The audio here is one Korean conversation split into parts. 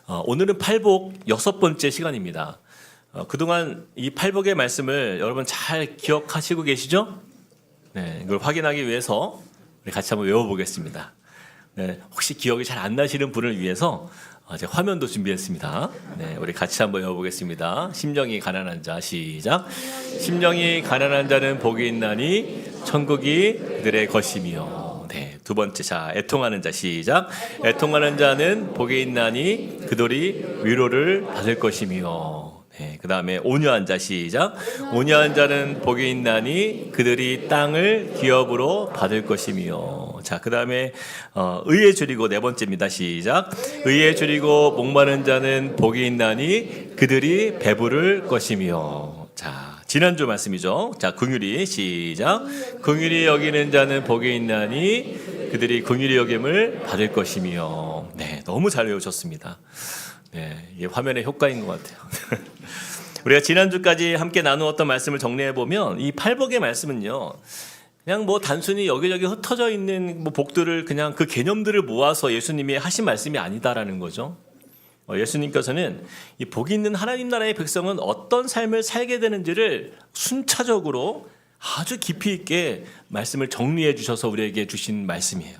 오늘은 팔복 6번째 시간입니다. 그동안 이 팔복의 말씀을 여러분 잘 기억하시고 계시죠? 네, 이걸 확인하기 위해서 우리 같이 한번 외워보겠습니다. 네, 혹시 기억이 잘 안 나시는 분을 위해서 제가 화면도 준비했습니다. 네, 우리 같이 한번 외워보겠습니다. 심령이 가난한 자, 시작. 심령이 가난한 자는 복이 있나니 천국이 그들의 것이며. 네, 두 번째, 자, 애통하는 자, 시작. 애통하는 자는 복이 있나니 그들이 위로를 받을 것이며. 네, 그 다음에 온유한 자, 시작. 온유한 자는 복이 있나니 그들이 땅을 기업으로 받을 것이며. 자, 그 다음에 의에 줄이고 네 번째입니다. 시작. 의에 줄이고 목마른 자는 복이 있나니 그들이 배부를 것이며. 자, 지난주 말씀이죠. 자, 긍휼히 시작. 긍휼히 여기는 자는 복이 있나니 그들이 긍휼히 여김을 받을 것이며. 네, 너무 잘 외우셨습니다. 네, 이게 화면의 효과인 것 같아요. 우리가 지난주까지 함께 나누었던 말씀을 정리해 보면 이 팔복의 말씀은요, 그냥 뭐 단순히 여기저기 흩어져 있는 뭐 복들을 그냥 그 개념들을 모아서 예수님이 하신 말씀이 아니다라는 거죠. 예수님께서는 이 복이 있는 하나님 나라의 백성은 어떤 삶을 살게 되는지를 순차적으로 아주 깊이 있게 말씀을 정리해 주셔서 우리에게 주신 말씀이에요.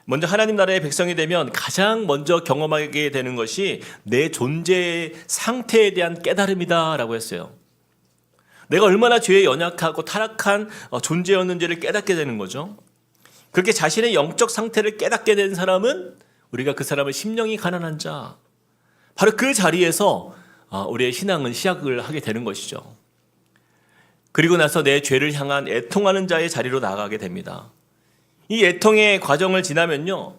먼저 하나님 나라의 백성이 되면 가장 먼저 경험하게 되는 것이 내 존재의 상태에 대한 깨달음이다라고 했어요. 내가 얼마나 죄에 연약하고 타락한 존재였는지를 깨닫게 되는 거죠. 그렇게 자신의 영적 상태를 깨닫게 된 사람은 우리가 그 사람을 심령이 가난한 자, 바로 그 자리에서 우리의 신앙은 시작을 하게 되는 것이죠. 그리고 나서 내 죄를 향한 애통하는 자의 자리로 나아가게 됩니다. 이 애통의 과정을 지나면요,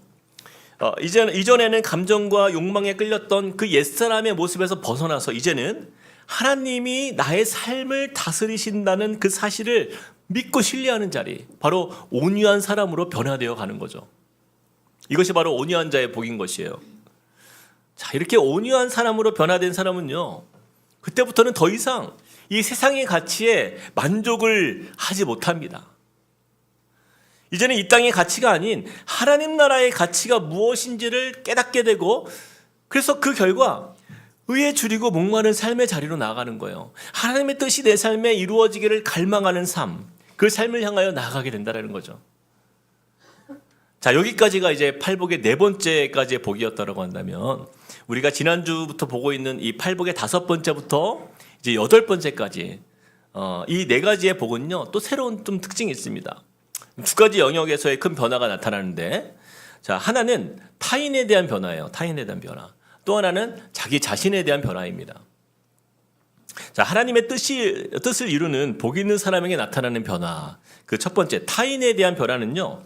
이전에는 감정과 욕망에 끌렸던 그 옛사람의 모습에서 벗어나서 이제는 하나님이 나의 삶을 다스리신다는 그 사실을 믿고 신뢰하는 자리, 바로 온유한 사람으로 변화되어 가는 거죠. 이것이 바로 온유한 자의 복인 것이에요. 자, 이렇게 온유한 사람으로 변화된 사람은요, 그때부터는 더 이상 이 세상의 가치에 만족을 하지 못합니다. 이제는 이 땅의 가치가 아닌 하나님 나라의 가치가 무엇인지를 깨닫게 되고, 그래서 그 결과 의에 줄이고 목마른 삶의 자리로 나아가는 거예요. 하나님의 뜻이 내 삶에 이루어지기를 갈망하는 삶, 그 삶을 향하여 나아가게 된다는 거죠. 자, 여기까지가 이제 팔복의 네 번째까지의 복이었다고 한다면, 우리가 지난주부터 보고 있는 이 팔복의 다섯 번째부터 이제 여덟 번째까지 이 네 가지의 복은요, 또 새로운 좀 특징이 있습니다. 두 가지 영역에서의 큰 변화가 나타나는데, 자, 하나는 타인에 대한 변화예요. 타인에 대한 변화. 또 하나는 자기 자신에 대한 변화입니다. 자, 하나님의 뜻을 이루는 복 있는 사람에게 나타나는 변화. 그 첫 번째 타인에 대한 변화는요,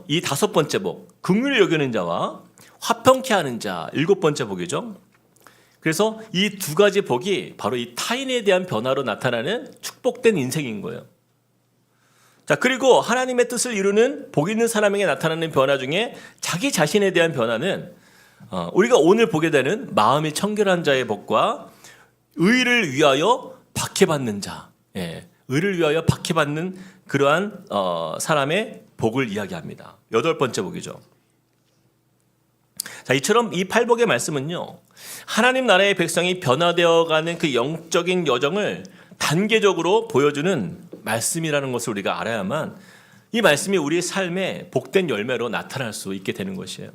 이 다섯 번째 복, 긍휼히 여기는 자와 화평케 하는 자, 일곱 번째 복이죠. 그래서 이 두 가지 복이 바로 이 타인에 대한 변화로 나타나는 축복된 인생인 거예요. 자, 그리고 하나님의 뜻을 이루는 복 있는 사람에게 나타나는 변화 중에 자기 자신에 대한 변화는 우리가 오늘 보게 되는 마음이 청결한 자의 복과 의를 위하여 박해받는 자, 의를 위하여 박해받는 그러한 사람의 복을 이야기합니다. 여덟 번째 복이죠. 자, 이처럼 이 팔복의 말씀은요, 하나님 나라의 백성이 변화되어가는 그 영적인 여정을 단계적으로 보여주는 말씀이라는 것을 우리가 알아야만 이 말씀이 우리의 삶에 복된 열매로 나타날 수 있게 되는 것이에요.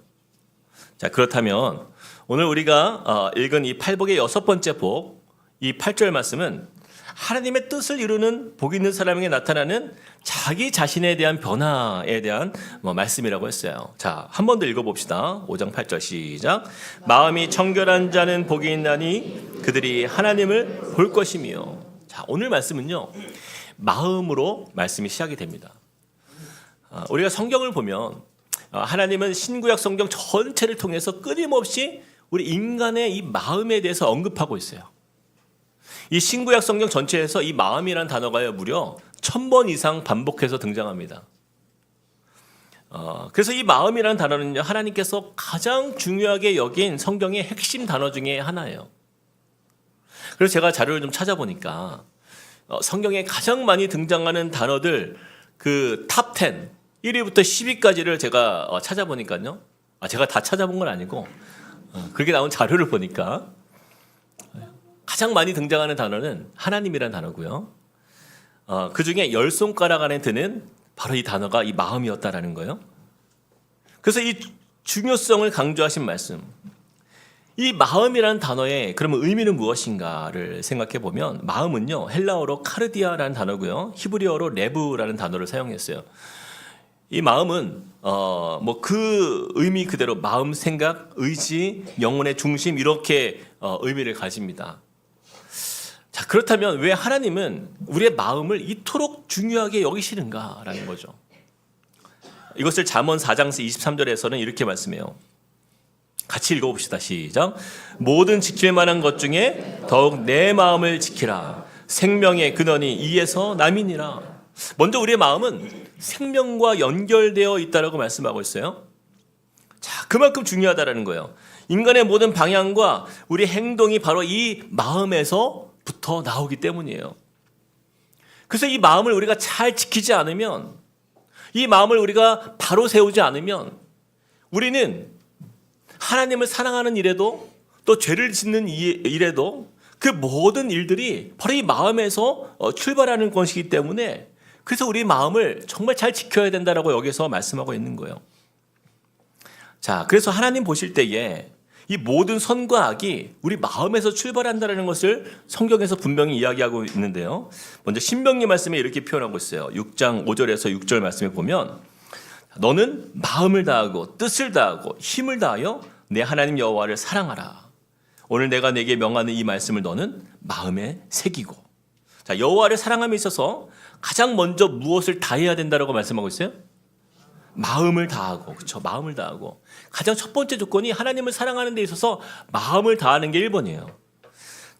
자, 그렇다면 오늘 우리가 읽은 이 팔복의 여섯 번째 복, 이 8절 말씀은 하나님의 뜻을 이루는 복 있는 사람에게 나타나는 자기 자신에 대한 변화에 대한 말씀이라고 했어요. 자, 한 번 더 읽어봅시다. 5장 8절 시작. 마음이 청결한 자는 복이 있나니 그들이 하나님을 볼 것이며. 자, 오늘 말씀은요, 마음으로 말씀이 시작이 됩니다. 우리가 성경을 보면 하나님은 신구약 성경 전체를 통해서 끊임없이 우리 인간의 이 마음에 대해서 언급하고 있어요. 이 신구약 성경 전체에서 이 마음이란 단어가 무려 1000번 이상 반복해서 등장합니다. 그래서 이 마음이라는 단어는 하나님께서 가장 중요하게 여긴 성경의 핵심 단어 중에 하나예요. 그래서 제가 자료를 좀 찾아보니까 성경에 가장 많이 등장하는 단어들 그 탑 10, 1위부터 10위까지를 제가 찾아보니까요. 제가 다 찾아본 건 아니고 그렇게 나온 자료를 보니까 가장 많이 등장하는 단어는 하나님이라는 단어고요. 그 중에 10손가락 안에 드는 바로 이 단어가 이 마음이었다라는 거예요. 그래서 이 중요성을 강조하신 말씀. 이 마음이라는 단어의 그러면 의미는 무엇인가를 생각해 보면 마음은요, 헬라어로 카르디아라는 단어고요, 히브리어로 레브라는 단어를 사용했어요. 이 마음은 뭐 그 의미 그대로 마음, 생각, 의지, 영혼의 중심 이렇게 의미를 가집니다. 자, 그렇다면 왜 하나님은 우리의 마음을 이토록 중요하게 여기시는가라는 거죠. 이것을 잠언 4장 23절에서는 이렇게 말씀해요. 같이 읽어봅시다. 시작. 모든 지킬 만한 것 중에 더욱 내 마음을 지키라. 생명의 근원이 이에서 남이니라. 먼저 우리의 마음은 생명과 연결되어 있다라고 말씀하고 있어요. 자, 그만큼 중요하다라는 거예요. 인간의 모든 방향과 우리 행동이 바로 이 마음에서부터 나오기 때문이에요. 그래서 이 마음을 우리가 잘 지키지 않으면, 이 마음을 우리가 바로 세우지 않으면 우리는 하나님을 사랑하는 일에도 또 죄를 짓는 일에도 그 모든 일들이 바로 이 마음에서 출발하는 것이기 때문에 그래서 우리 마음을 정말 잘 지켜야 된다라고 여기서 말씀하고 있는 거예요. 자, 그래서 하나님 보실 때에 이 모든 선과 악이 우리 마음에서 출발한다는 것을 성경에서 분명히 이야기하고 있는데요. 먼저 신명기 말씀에 이렇게 표현하고 있어요. 6장 5절에서 6절 말씀에 보면 너는 마음을 다하고 뜻을 다하고 힘을 다하여 내 하나님 여호와를 사랑하라. 오늘 내가 내게 명하는 이 말씀을 너는 마음에 새기고. 자, 여호와를 사랑함에 있어서 가장 먼저 무엇을 다해야 된다라고 말씀하고 있어요? 마음을 다하고. 그렇죠? 마음을 다하고. 가장 첫 번째 조건이 하나님을 사랑하는 데 있어서 마음을 다하는 게 1번이에요.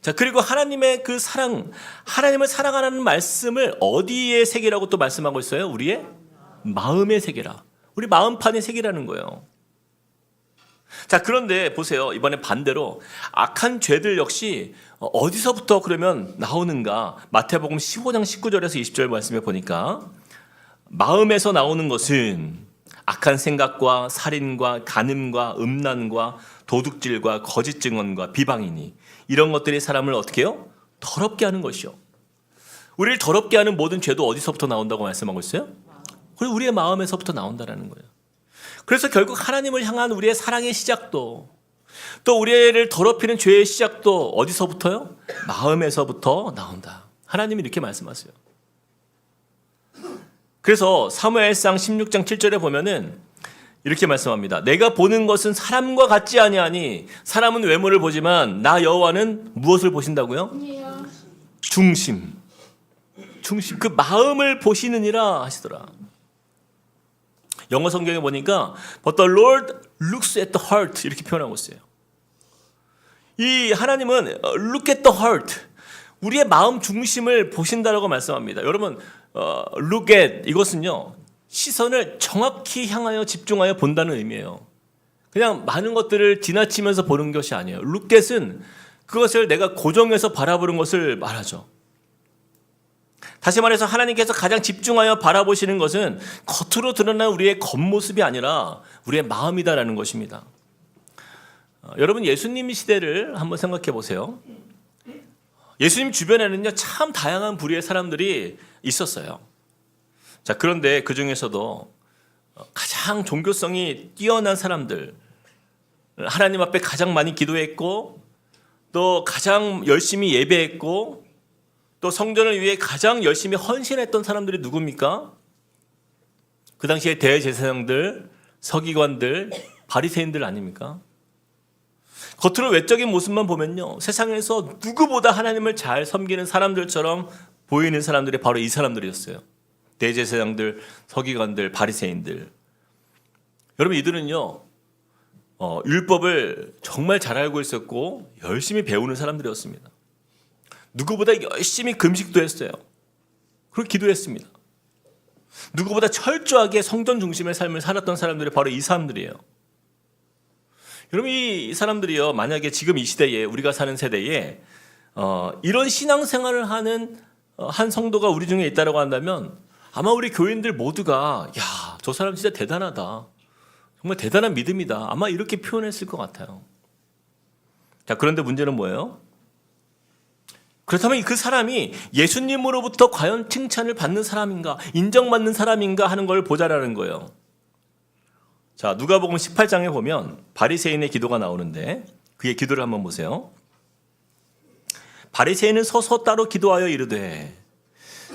자, 그리고 하나님의 그 사랑, 하나님을 사랑하라는 말씀을 어디에 새기라고 또 말씀하고 있어요? 우리의 마음에 새기라. 우리 마음판에 새기라는 거예요. 자, 그런데 보세요. 이번에 반대로 악한 죄들 역시 어디서부터 그러면 나오는가? 마태복음 15장 19절에서 20절 말씀에 보니까 마음에서 나오는 것은 악한 생각과 살인과 간음과 음란과 도둑질과 거짓 증언과 비방이니 이런 것들이 사람을 어떻게 해요? 더럽게 하는 것이요. 우리를 더럽게 하는 모든 죄도 어디서부터 나온다고 말씀하고 있어요? 그리고 우리의 마음에서부터 나온다는 거예요. 그래서 결국 하나님을 향한 우리의 사랑의 시작도 또 우리를 더럽히는 죄의 시작도 어디서부터요? 마음에서부터 나온다. 하나님이 이렇게 말씀하세요. 그래서 사무엘상 16장 7절에 보면은 이렇게 말씀합니다. 내가 보는 것은 사람과 같지 아니하니 사람은 외모를 보지만 나 여호와는 무엇을 보신다고요? 중심. 그 마음을 보시느니라 하시더라. 영어 성경에 보니까 But the Lord looks at the heart 이렇게 표현하고 있어요. 이 하나님은 look at the heart 우리의 마음 중심을 보신다라고 말씀합니다. 여러분 look at 이것은요 시선을 정확히 향하여 집중하여 본다는 의미예요. 그냥 많은 것들을 지나치면서 보는 것이 아니에요. look at은 그것을 내가 고정해서 바라보는 것을 말하죠. 다시 말해서 하나님께서 가장 집중하여 바라보시는 것은 겉으로 드러난 우리의 겉모습이 아니라 우리의 마음이다라는 것입니다. 여러분 예수님 시대를 한번 생각해 보세요. 예수님 주변에는요 참 다양한 부류의 사람들이 있었어요. 자, 그런데 그 중에서도 가장 종교성이 뛰어난 사람들, 하나님 앞에 가장 많이 기도했고 또 가장 열심히 예배했고 또 성전을 위해 가장 열심히 헌신했던 사람들이 누굽니까? 그 당시에 대제사장들, 서기관들, 바리새인들 아닙니까? 겉으로 외적인 모습만 보면요 세상에서 누구보다 하나님을 잘 섬기는 사람들처럼 보이는 사람들이 바로 이 사람들이었어요. 대제사장들, 서기관들, 바리새인들. 여러분 이들은요 율법을 정말 잘 알고 있었고 열심히 배우는 사람들이었습니다. 누구보다 열심히 금식도 했어요. 그리고 기도했습니다. 누구보다 철저하게 성전 중심의 삶을 살았던 사람들이 바로 이 사람들이에요. 여러분 이 사람들이요 만약에 지금 이 시대에 우리가 사는 세대에 이런 신앙생활을 하는 한 성도가 우리 중에 있다고 한다면 아마 우리 교인들 모두가 야, 저 사람 진짜 대단하다. 정말 대단한 믿음이다. 아마 이렇게 표현했을 것 같아요. 자, 그런데 문제는 뭐예요? 그렇다면 그 사람이 예수님으로부터 과연 칭찬을 받는 사람인가, 인정받는 사람인가 하는 걸 보자라는 거예요. 자, 누가복음 18장에 보면 바리새인의 기도가 나오는데 그의 기도를 한번 보세요. 바리새인은 서서 따로 기도하여 이르되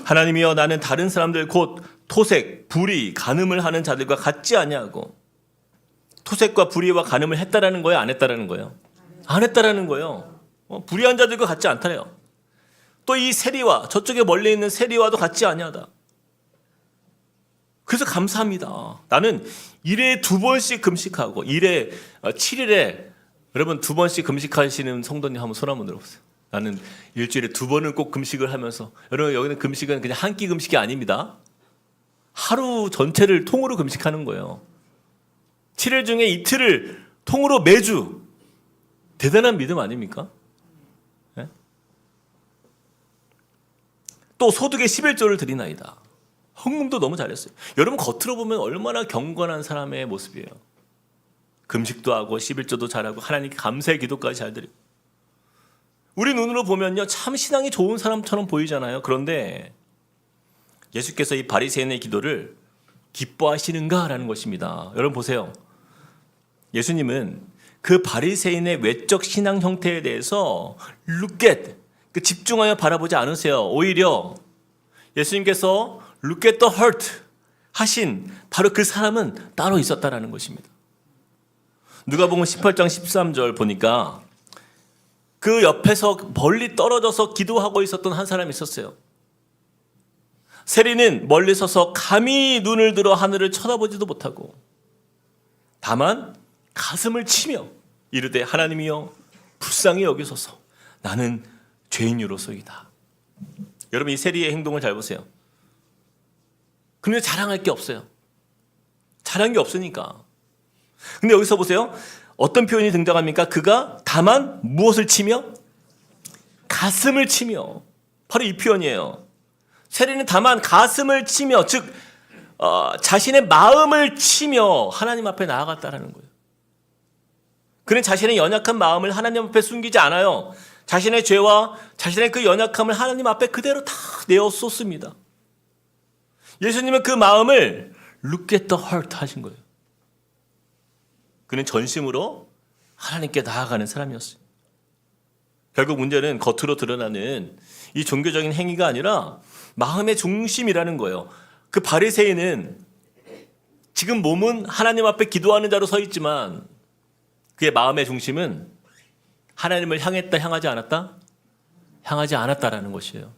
하나님이여 나는 다른 사람들 곧 토색, 불의, 간음을 하는 자들과 같지 아니하고. 토색과 불의와 간음을 했다라는 거예요? 안 했다라는 거예요? 안 했다라는 거예요. 불의한 자들과 같지 않다래요. 또 이 세리와 저쪽에 멀리 있는 세리와도 같지 아니하다. 그래서 감사합니다. 나는 일에 2번씩 금식하고 일에 7일에 여러분 2번씩 금식하시는 성도님 한번 손 한번 들어보세요. 나는 일주일에 2번은 꼭 금식을 하면서, 여러분 여기는 금식은 그냥 한 끼 금식이 아닙니다. 하루 전체를 통으로 금식하는 거예요. 7일 중에 이틀을 통으로 매주. 대단한 믿음 아닙니까? 네? 또 소득의 11조를 드리나이다. 헌금도 너무 잘했어요. 여러분 겉으로 보면 얼마나 경건한 사람의 모습이에요. 금식도 하고 11조도 잘하고 하나님께 감사의 기도까지 잘 드리고. 우리 눈으로 보면요 참 신앙이 좋은 사람처럼 보이잖아요. 그런데 예수께서 이 바리새인의 기도를 기뻐하시는가라는 것입니다. 여러분 보세요. 예수님은 그 바리새인의 외적 신앙 형태에 대해서 look at, 집중하여 바라보지 않으세요. 오히려 예수님께서 look at the heart 하신 바로 그 사람은 따로 있었다라는 것입니다. 누가복음 18장 13절 보니까 그 옆에서 멀리 떨어져서 기도하고 있었던 한 사람이 있었어요. 세리는 멀리 서서 감히 눈을 들어 하늘을 쳐다보지도 못하고 다만 가슴을 치며 이르되 하나님이여 불쌍히 여기소서 나는 죄인으로서이다. 여러분 이 세리의 행동을 잘 보세요. 근데 자랑할 게 없어요. 자랑한 게 없으니까. 근데 여기서 보세요. 어떤 표현이 등장합니까? 그가 다만 무엇을 치며? 가슴을 치며. 바로 이 표현이에요. 세리는 다만 가슴을 치며, 즉 자신의 마음을 치며 하나님 앞에 나아갔다라는 거예요. 그는 자신의 연약한 마음을 하나님 앞에 숨기지 않아요. 자신의 죄와 자신의 그 연약함을 하나님 앞에 그대로 다 내어 쏟습니다. 예수님은 그 마음을 look at the heart 하신 거예요. 그는 전심으로 하나님께 나아가는 사람이었어요. 결국 문제는 겉으로 드러나는 이 종교적인 행위가 아니라 마음의 중심이라는 거예요. 그 바리새인은 지금 몸은 하나님 앞에 기도하는 자로 서 있지만 그의 마음의 중심은 하나님을 향했다, 향하지 않았다? 향하지 않았다라는 것이에요.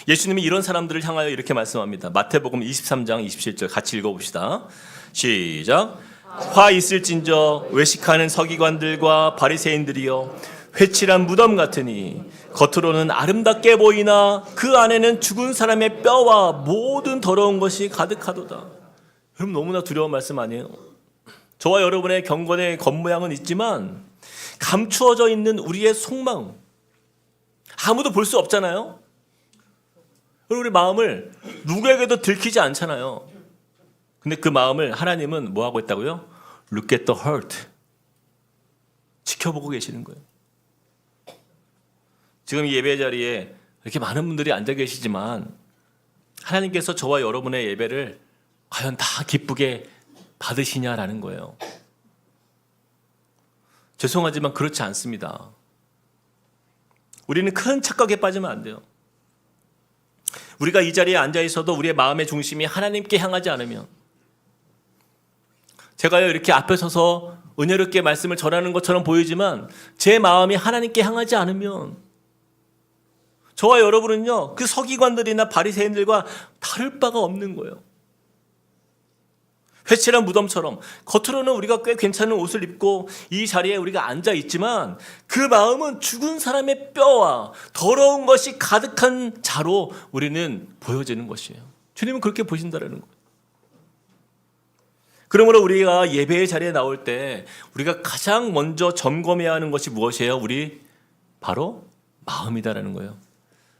예수님이 이런 사람들을 향하여 이렇게 말씀합니다. 마태복음 23장 27절 같이 읽어봅시다. 시작. 화 있을진저 외식하는 서기관들과 바리새인들이여 회칠한 무덤 같으니 겉으로는 아름답게 보이나 그 안에는 죽은 사람의 뼈와 모든 더러운 것이 가득하도다. 여러분 너무나 두려운 말씀 아니에요? 저와 여러분의 경건의 겉모양은 있지만 감추어져 있는 우리의 속마음 아무도 볼 수 없잖아요. 우리 마음을 누구에게도 들키지 않잖아요. 근데 그 마음을 하나님은 뭐하고 있다고요? Look at the heart. 지켜보고 계시는 거예요. 지금 이 예배 자리에 이렇게 많은 분들이 앉아 계시지만 하나님께서 저와 여러분의 예배를 과연 다 기쁘게 받으시냐라는 거예요. 죄송하지만 그렇지 않습니다. 우리는 큰 착각에 빠지면 안 돼요. 우리가 이 자리에 앉아 있어도 우리의 마음의 중심이 하나님께 향하지 않으면, 제가요 이렇게 앞에 서서 은혜롭게 말씀을 전하는 것처럼 보이지만 제 마음이 하나님께 향하지 않으면 저와 여러분은요 그 서기관들이나 바리새인들과 다를 바가 없는 거예요. 회칠한 무덤처럼 겉으로는 우리가 꽤 괜찮은 옷을 입고 이 자리에 우리가 앉아 있지만 그 마음은 죽은 사람의 뼈와 더러운 것이 가득한 자로 우리는 보여지는 것이에요. 주님은 그렇게 보신다라는 거예요. 그러므로 우리가 예배의 자리에 나올 때 우리가 가장 먼저 점검해야 하는 것이 무엇이에요? 우리 바로 마음이다라는 거예요.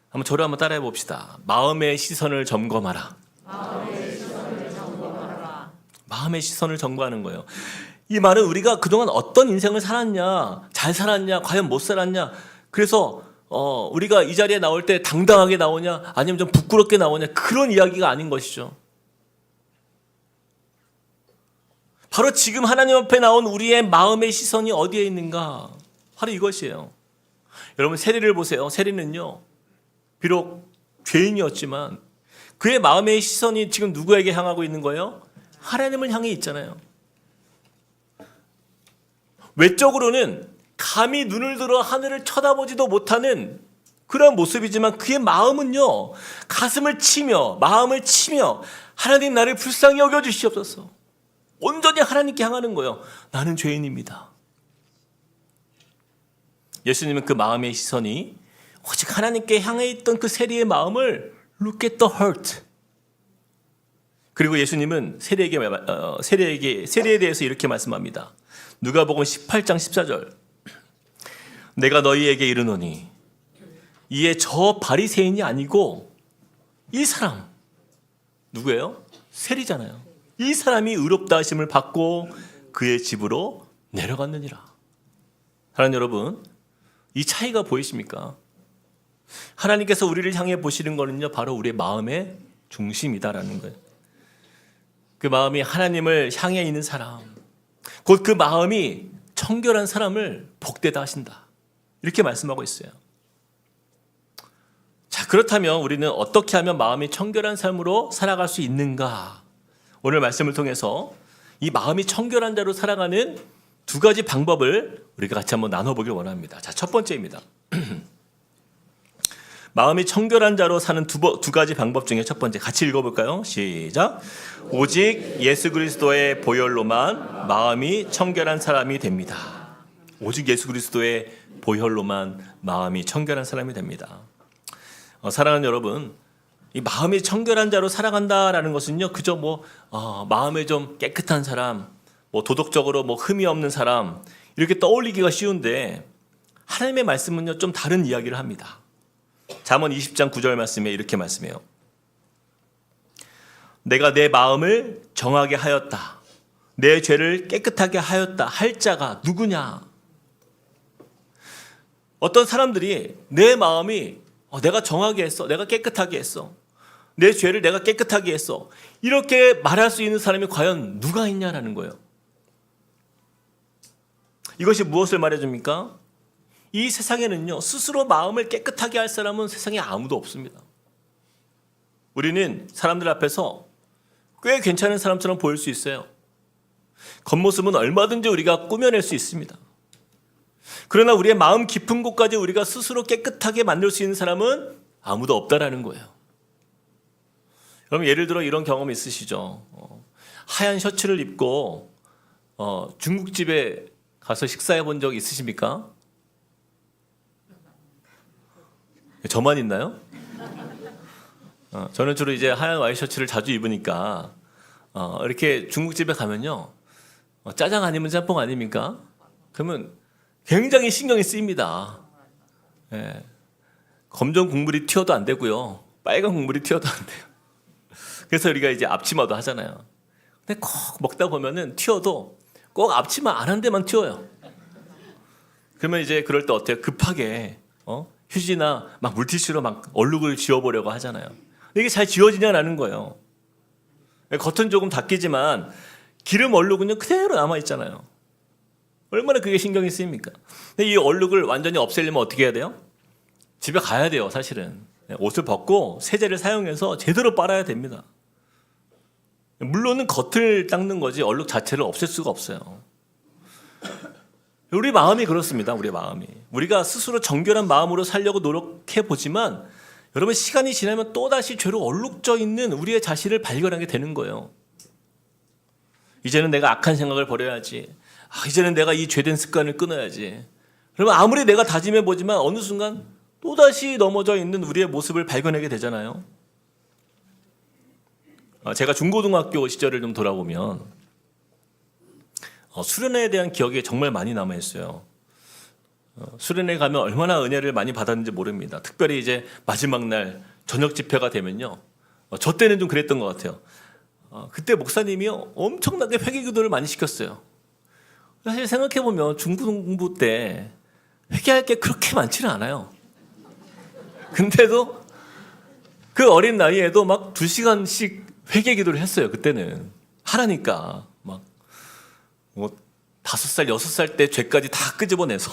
한번 저를 한번 따라해 봅시다. 마음의 시선을 점검하라. 마음의 시선을 점검하는 거예요. 이 말은 우리가 그동안 어떤 인생을 살았냐, 잘 살았냐, 과연 못 살았냐. 그래서 우리가 이 자리에 나올 때 당당하게 나오냐, 아니면 좀 부끄럽게 나오냐, 그런 이야기가 아닌 것이죠. 바로 지금 하나님 앞에 나온 우리의 마음의 시선이 어디에 있는가? 바로 이것이에요. 여러분, 세리를 보세요. 세리는요, 비록 죄인이었지만 그의 마음의 시선이 지금 누구에게 향하고 있는 거예요? 하나님을 향해 있잖아요. 외적으로는 감히 눈을 들어 하늘을 쳐다보지도 못하는 그런 모습이지만 그의 마음은요, 가슴을 치며 마음을 치며 하나님 나를 불쌍히 여겨주시옵소서. 온전히 하나님께 향하는 거예요. 나는 죄인입니다. 예수님은 그 마음의 시선이 오직 하나님께 향해 있던 그 세리의 마음을 Look at the heart. 그리고 예수님은 세리에 대해서 이렇게 말씀합니다. 누가복음 18장 14절. 내가 너희에게 이르노니 이에 저 바리새인이 아니고 이 사람 누구예요? 세리잖아요. 이 사람이 의롭다 하심을 받고 그의 집으로 내려갔느니라. 사랑하는 여러분, 이 차이가 보이십니까? 하나님께서 우리를 향해 보시는 거는요, 바로 우리의 마음의 중심이다라는 거예요. 그 마음이 하나님을 향해 있는 사람, 곧 그 마음이 청결한 사람을 복되다 하신다, 이렇게 말씀하고 있어요. 자, 그렇다면 우리는 어떻게 하면 마음이 청결한 삶으로 살아갈 수 있는가? 오늘 말씀을 통해서 이 마음이 청결한 자로 살아가는 두 가지 방법을 우리가 같이 한번 나눠보길 원합니다. 자, 첫 번째입니다. 마음이 청결한 자로 사는 두 가지 방법 중에 첫 번째, 같이 읽어볼까요? 시작. 오직 예수 그리스도의 보혈로만 마음이 청결한 사람이 됩니다. 오직 예수 그리스도의 보혈로만 마음이 청결한 사람이 됩니다. 사랑하는 여러분, 이 마음이 청결한 자로 살아간다라는 것은요, 그저 마음에 좀 깨끗한 사람, 도덕적으로 흠이 없는 사람, 이렇게 떠올리기가 쉬운데, 하나님의 말씀은요, 좀 다른 이야기를 합니다. 잠언 20장 9절 말씀에 이렇게 말씀해요. 내가 내 마음을 정하게 하였다. 내 죄를 깨끗하게 하였다. 할 자가 누구냐? 어떤 사람들이 내 마음이 내가 정하게 했어. 내가 깨끗하게 했어. 내 죄를 내가 깨끗하게 했어. 이렇게 말할 수 있는 사람이 과연 누가 있냐라는 거예요. 이것이 무엇을 말해줍니까? 이 세상에는요, 스스로 마음을 깨끗하게 할 사람은 세상에 아무도 없습니다. 우리는 사람들 앞에서 꽤 괜찮은 사람처럼 보일 수 있어요. 겉모습은 얼마든지 우리가 꾸며낼 수 있습니다. 그러나 우리의 마음 깊은 곳까지 우리가 스스로 깨끗하게 만들 수 있는 사람은 아무도 없다라는 거예요. 여러분, 예를 들어 이런 경험 있으시죠? 하얀 셔츠를 입고 중국집에 가서 식사해 본 적 있으십니까? 저만 있나요? 저는 주로 이제 하얀 와이셔츠를 자주 입으니까 이렇게 중국집에 가면요, 짜장 아니면 짬뽕 아닙니까? 그러면 굉장히 신경이 쓰입니다. 예. 검정 국물이 튀어도 안 되고요, 빨간 국물이 튀어도 안 돼요. 그래서 우리가 이제 앞치마도 하잖아요. 근데 꼭 먹다 보면은 튀어도 꼭 앞치마 안 한 데만 튀어요. 그러면 이제 그럴 때 어때요? 급하게 휴지나 막 물티슈로 막 얼룩을 지워보려고 하잖아요. 이게 잘 지워지냐라는 거예요. 겉은 조금 닦이지만 기름 얼룩은요, 그대로 남아있잖아요. 얼마나 그게 신경이 쓰입니까? 근데 이 얼룩을 완전히 없애려면 어떻게 해야 돼요? 집에 가야 돼요, 사실은. 옷을 벗고 세제를 사용해서 제대로 빨아야 됩니다. 물론은 겉을 닦는 거지 얼룩 자체를 없앨 수가 없어요. 우리 마음이 그렇습니다. 우리 마음이. 우리가 스스로 정결한 마음으로 살려고 노력해 보지만 여러분, 시간이 지나면 또다시 죄로 얼룩져 있는 우리의 자신을 발견하게 되는 거예요. 이제는 내가 악한 생각을 버려야지. 이제는 내가 이 죄된 습관을 끊어야지. 그러면 아무리 내가 다짐해 보지만 어느 순간 또다시 넘어져 있는 우리의 모습을 발견하게 되잖아요. 제가 중고등학교 시절을 좀 돌아보면 수련회에 대한 기억이 정말 많이 남아있어요. 수련회 가면 얼마나 은혜를 많이 받았는지 모릅니다. 특별히 이제 마지막 날 저녁 집회가 되면요, 저 때는 좀 그랬던 것 같아요. 그때 목사님이요, 엄청나게 회개기도를 많이 시켰어요. 사실 생각해보면 중고등부 때 회개할 게 그렇게 많지는 않아요. 근데도 그 어린 나이에도 막 2시간씩 회개 기도를 했어요. 그때는 하라니까 막 뭐 5살, 6살 때 죄까지 다 끄집어내서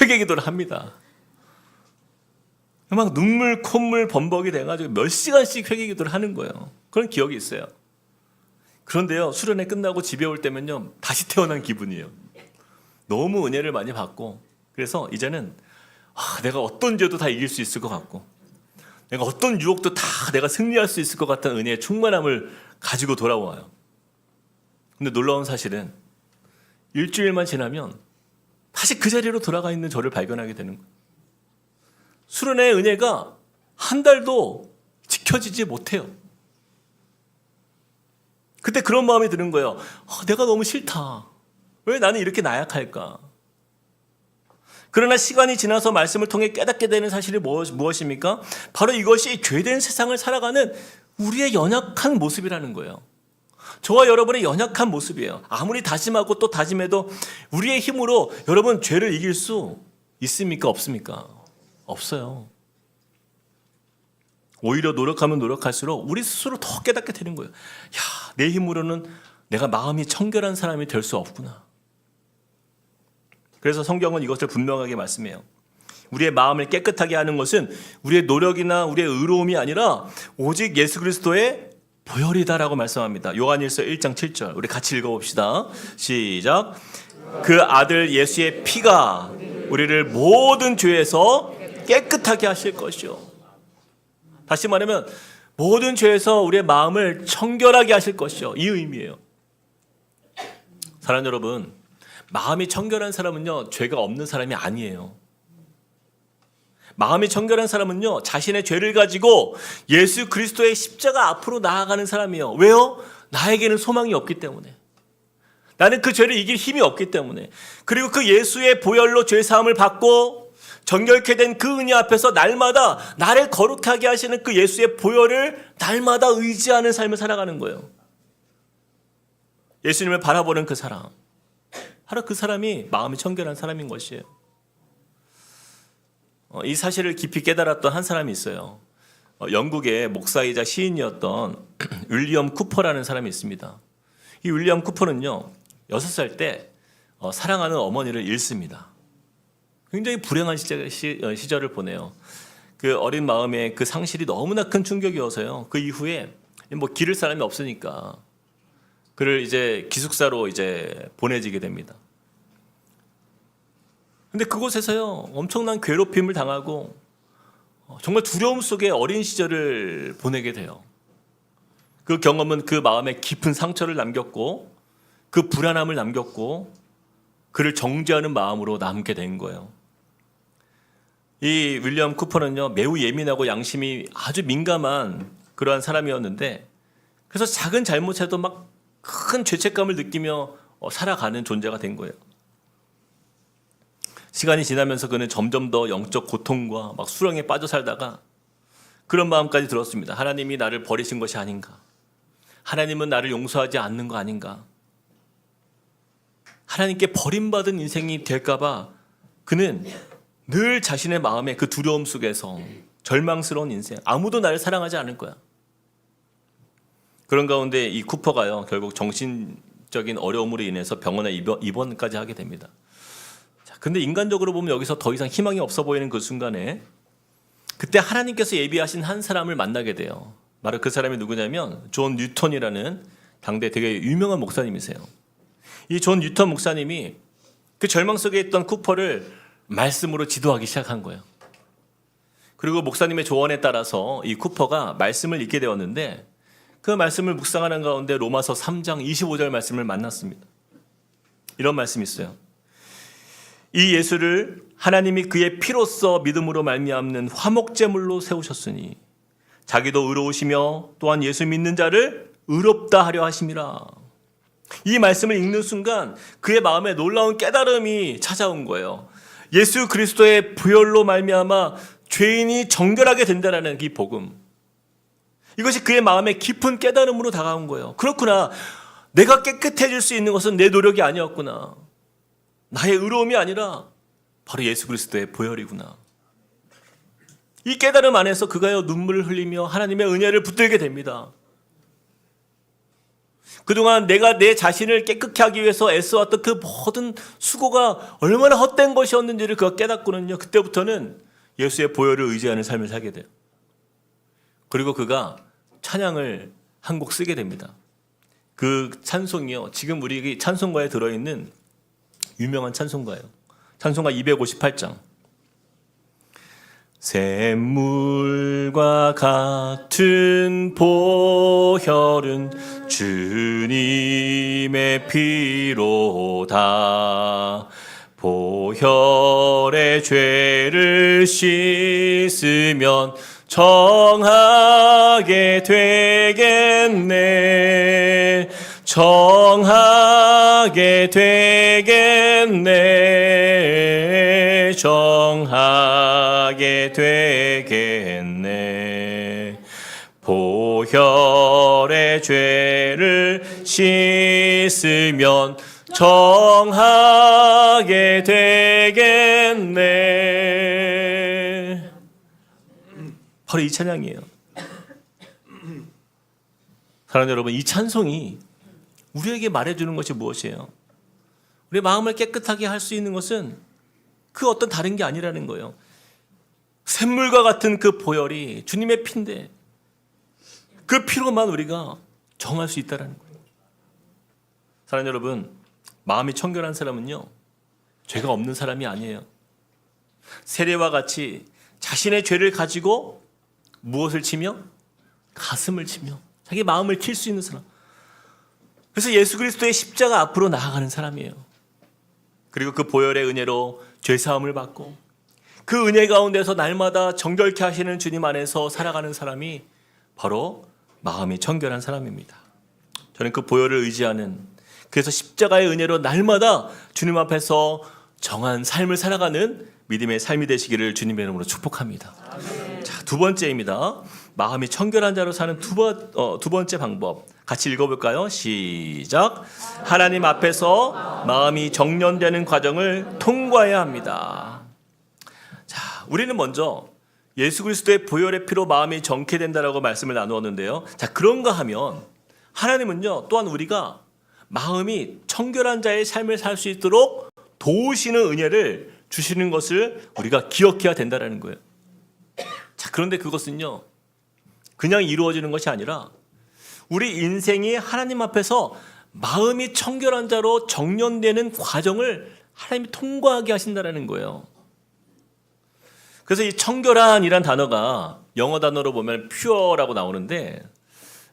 회개 기도를 합니다. 막 눈물, 콧물 범벅이 돼가지고 몇 시간씩 회개 기도를 하는 거예요. 그런 기억이 있어요. 그런데요, 수련회 끝나고 집에 올 때면요, 다시 태어난 기분이에요. 너무 은혜를 많이 받고, 그래서 이제는 내가 어떤 죄도 다 이길 수 있을 것 같고, 내가 어떤 유혹도 다 내가 승리할 수 있을 것 같은 은혜의 충만함을 가지고 돌아와요. 근데 놀라운 사실은 일주일만 지나면 다시 그 자리로 돌아가 있는 저를 발견하게 되는 거예요. 수련회의 은혜가 한 달도 지켜지지 못해요. 그때 그런 마음이 드는 거예요. 내가 너무 싫다. 왜 나는 이렇게 나약할까? 그러나 시간이 지나서 말씀을 통해 깨닫게 되는 사실이 무엇입니까? 바로 이것이 죄된 세상을 살아가는 우리의 연약한 모습이라는 거예요. 저와 여러분의 연약한 모습이에요. 아무리 다짐하고 또 다짐해도 우리의 힘으로 여러분 죄를 이길 수 있습니까? 없습니까? 없어요. 오히려 노력하면 노력할수록 우리 스스로 더 깨닫게 되는 거예요. 내 힘으로는 내가 마음이 청결한 사람이 될 수 없구나. 그래서 성경은 이것을 분명하게 말씀해요. 우리의 마음을 깨끗하게 하는 것은 우리의 노력이나 우리의 의로움이 아니라 오직 예수 그리스도의 보혈이다라고 말씀합니다. 요한일서 1장 7절 우리 같이 읽어봅시다. 시작. 그 아들 예수의 피가 우리를 모든 죄에서 깨끗하게 하실 것이요. 다시 말하면 모든 죄에서 우리의 마음을 청결하게 하실 것이요. 이 의미예요. 사랑하는 여러분, 마음이 청결한 사람은요, 죄가 없는 사람이 아니에요. 마음이 청결한 사람은요, 자신의 죄를 가지고 예수 그리스도의 십자가 앞으로 나아가는 사람이에요. 왜요? 나에게는 소망이 없기 때문에. 나는 그 죄를 이길 힘이 없기 때문에. 그리고 그 예수의 보혈로 죄 사함을 받고 정결케 된 그 은혜 앞에서 날마다 나를 거룩하게 하시는 그 예수의 보혈을 날마다 의지하는 삶을 살아가는 거예요. 예수님을 바라보는 그 사람, 바로 그 사람이 마음이 청결한 사람인 것이에요. 이 사실을 깊이 깨달았던 한 사람이 있어요. 영국의 목사이자 시인이었던 윌리엄 쿠퍼라는 사람이 있습니다. 이 윌리엄 쿠퍼는요, 6살 때 사랑하는 어머니를 잃습니다. 굉장히 불행한 시절을 보내요. 그 어린 마음에 그 상실이 너무나 큰 충격이어서요. 그 이후에 뭐 기를 사람이 없으니까 그를 이제 기숙사로 이제 보내지게 됩니다. 근데 그곳에서요, 엄청난 괴롭힘을 당하고 정말 두려움 속에 어린 시절을 보내게 돼요. 그 경험은 그 마음에 깊은 상처를 남겼고 그 불안함을 남겼고 그를 정죄하는 마음으로 남게 된 거예요. 이 윌리엄 쿠퍼는요, 매우 예민하고 양심이 아주 민감한 그러한 사람이었는데, 그래서 작은 잘못에도 막 큰 죄책감을 느끼며 살아가는 존재가 된 거예요. 시간이 지나면서 그는 점점 더 영적 고통과 막 수렁에 빠져 살다가 그런 마음까지 들었습니다. 하나님이 나를 버리신 것이 아닌가? 하나님은 나를 용서하지 않는 거 아닌가? 하나님께 버림받은 인생이 될까봐 그는 늘 자신의 마음에 그 두려움 속에서 절망스러운 인생, 아무도 나를 사랑하지 않을 거야. 그런 가운데 이 쿠퍼가요, 결국 정신적인 어려움으로 인해서 병원에 입원까지 하게 됩니다. 근데 인간적으로 보면 여기서 더 이상 희망이 없어 보이는 그 순간에 그때 하나님께서 예비하신 한 사람을 만나게 돼요. 바로 그 사람이 누구냐면 존 뉴턴이라는 당대 되게 유명한 목사님이세요. 이 존 뉴턴 목사님이 그 절망 속에 있던 쿠퍼를 말씀으로 지도하기 시작한 거예요. 그리고 목사님의 조언에 따라서 이 쿠퍼가 말씀을 읽게 되었는데 그 말씀을 묵상하는 가운데 로마서 3장 25절 말씀을 만났습니다. 이런 말씀이 있어요. 이 예수를 하나님이 그의 피로써 믿음으로 말미암는 화목제물로 세우셨으니 자기도 의로우시며 또한 예수 믿는 자를 의롭다 하려 하심이라. 이 말씀을 읽는 순간 그의 마음에 놀라운 깨달음이 찾아온 거예요. 예수 그리스도의 보혈로 말미암아 죄인이 정결하게 된다는 이 복음, 이것이 그의 마음에 깊은 깨달음으로 다가온 거예요. 그렇구나, 내가 깨끗해질 수 있는 것은 내 노력이 아니었구나. 나의 의로움이 아니라 바로 예수 그리스도의 보혈이구나. 이 깨달음 안에서 그가요 눈물을 흘리며 하나님의 은혜를 붙들게 됩니다. 그동안 내가 내 자신을 깨끗게 하기 위해서 애써왔던 그 모든 수고가 얼마나 헛된 것이었는지를 그가 깨닫고는요, 그때부터는 예수의 보혈을 의지하는 삶을 살게 돼요. 그리고 그가 찬양을 한 곡 쓰게 됩니다. 그 찬송이요, 지금 우리 찬송가에 들어있는 유명한 찬송가예요. 찬송가 258장. 샘물과 같은 보혈은 주님의 피로다. 보혈의 죄를 씻으면 정하게 되겠네. 정하게 되겠네. 정하게 되겠네. 보혈의 죄를 씻으면 정하게 되겠네. 바로 이 찬양이에요. 사랑하는 여러분, 이 찬송이 우리에게 말해주는 것이 무엇이에요? 우리의 마음을 깨끗하게 할 수 있는 것은 그 어떤 다른 게 아니라는 거예요. 샘물과 같은 그 보혈이 주님의 피인데 그 피로만 우리가 정할 수 있다는 거예요. 사랑하는 여러분, 마음이 청결한 사람은요, 죄가 없는 사람이 아니에요. 세례와 같이 자신의 죄를 가지고 무엇을 치며? 가슴을 치며 자기 마음을 칠 수 있는 사람. 그래서 예수 그리스도의 십자가 앞으로 나아가는 사람이에요. 그리고 그 보혈의 은혜로 죄사함을 받고 그 은혜 가운데서 날마다 정결케 하시는 주님 안에서 살아가는 사람이 바로 마음이 청결한 사람입니다. 저는 그 보혈을 의지하는, 그래서 십자가의 은혜로 날마다 주님 앞에서 정한 삶을 살아가는 믿음의 삶이 되시기를 주님의 이름으로 축복합니다. 자, 두 번째입니다. 마음이 청결한 자로 사는 두 번째 방법. 같이 읽어볼까요? 시작. 하나님 앞에서 마음이 정련되는 과정을 통과해야 합니다. 자, 우리는 먼저 예수 그리스도의 보혈의 피로 마음이 정케 된다라고 말씀을 나누었는데요. 자, 그런가 하면 하나님은요, 또한 우리가 마음이 청결한 자의 삶을 살 수 있도록 도우시는 은혜를 주시는 것을 우리가 기억해야 된다는 거예요. 자, 그런데 그것은요, 그냥 이루어지는 것이 아니라 우리 인생이 하나님 앞에서 마음이 청결한 자로 정련되는 과정을 하나님이 통과하게 하신다는 거예요. 그래서 이 청결한이란 단어가 영어 단어로 보면 pure라고 나오는데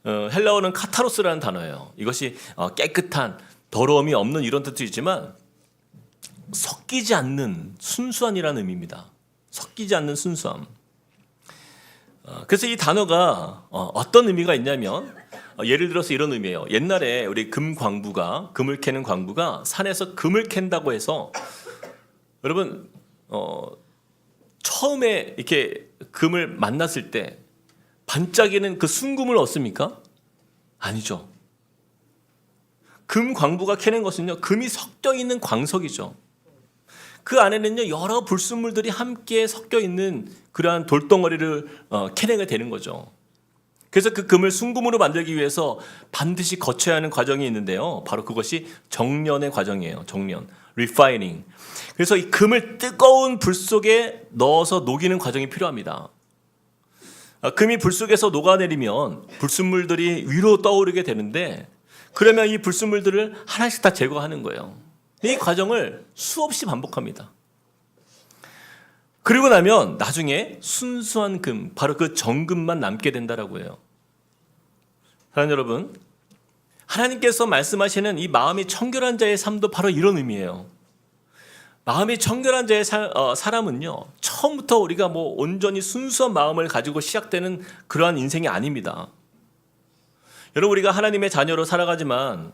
헬라어는 카타로스라는 단어예요. 이것이 깨끗한, 더러움이 없는 이런 뜻도 있지만 섞이지 않는 순수함이라는 의미입니다. 섞이지 않는 순수함. 그래서 이 단어가 어떤 의미가 있냐면 예를 들어서 이런 의미예요. 옛날에 우리 금을 캐는 광부가 산에서 금을 캔다고 해서 여러분 처음에 이렇게 금을 만났을 때 반짝이는 그 순금을 얻습니까? 아니죠. 금 광부가 캐는 것은요, 금이 섞여 있는 광석이죠. 그 안에는요, 여러 불순물들이 함께 섞여 있는 그러한 돌덩어리를 캐내게 되는 거죠. 그래서 그 금을 순금으로 만들기 위해서 반드시 거쳐야 하는 과정이 있는데요. 바로 그것이 정련의 과정이에요. 정련, refining. 그래서 이 금을 뜨거운 불 속에 넣어서 녹이는 과정이 필요합니다. 금이 불 속에서 녹아내리면 불순물들이 위로 떠오르게 되는데, 그러면 이 불순물들을 하나씩 다 제거하는 거예요. 이 과정을 수없이 반복합니다. 그리고 나면 나중에 순수한 금, 바로 그 정금만 남게 된다라고 해요. 사랑하는 여러분, 하나님께서 말씀하시는 이 마음이 청결한 자의 삶도 바로 이런 의미예요. 마음이 청결한 자의 사람은요, 처음부터 우리가 온전히 순수한 마음을 가지고 시작되는 그러한 인생이 아닙니다. 여러분, 우리가 하나님의 자녀로 살아가지만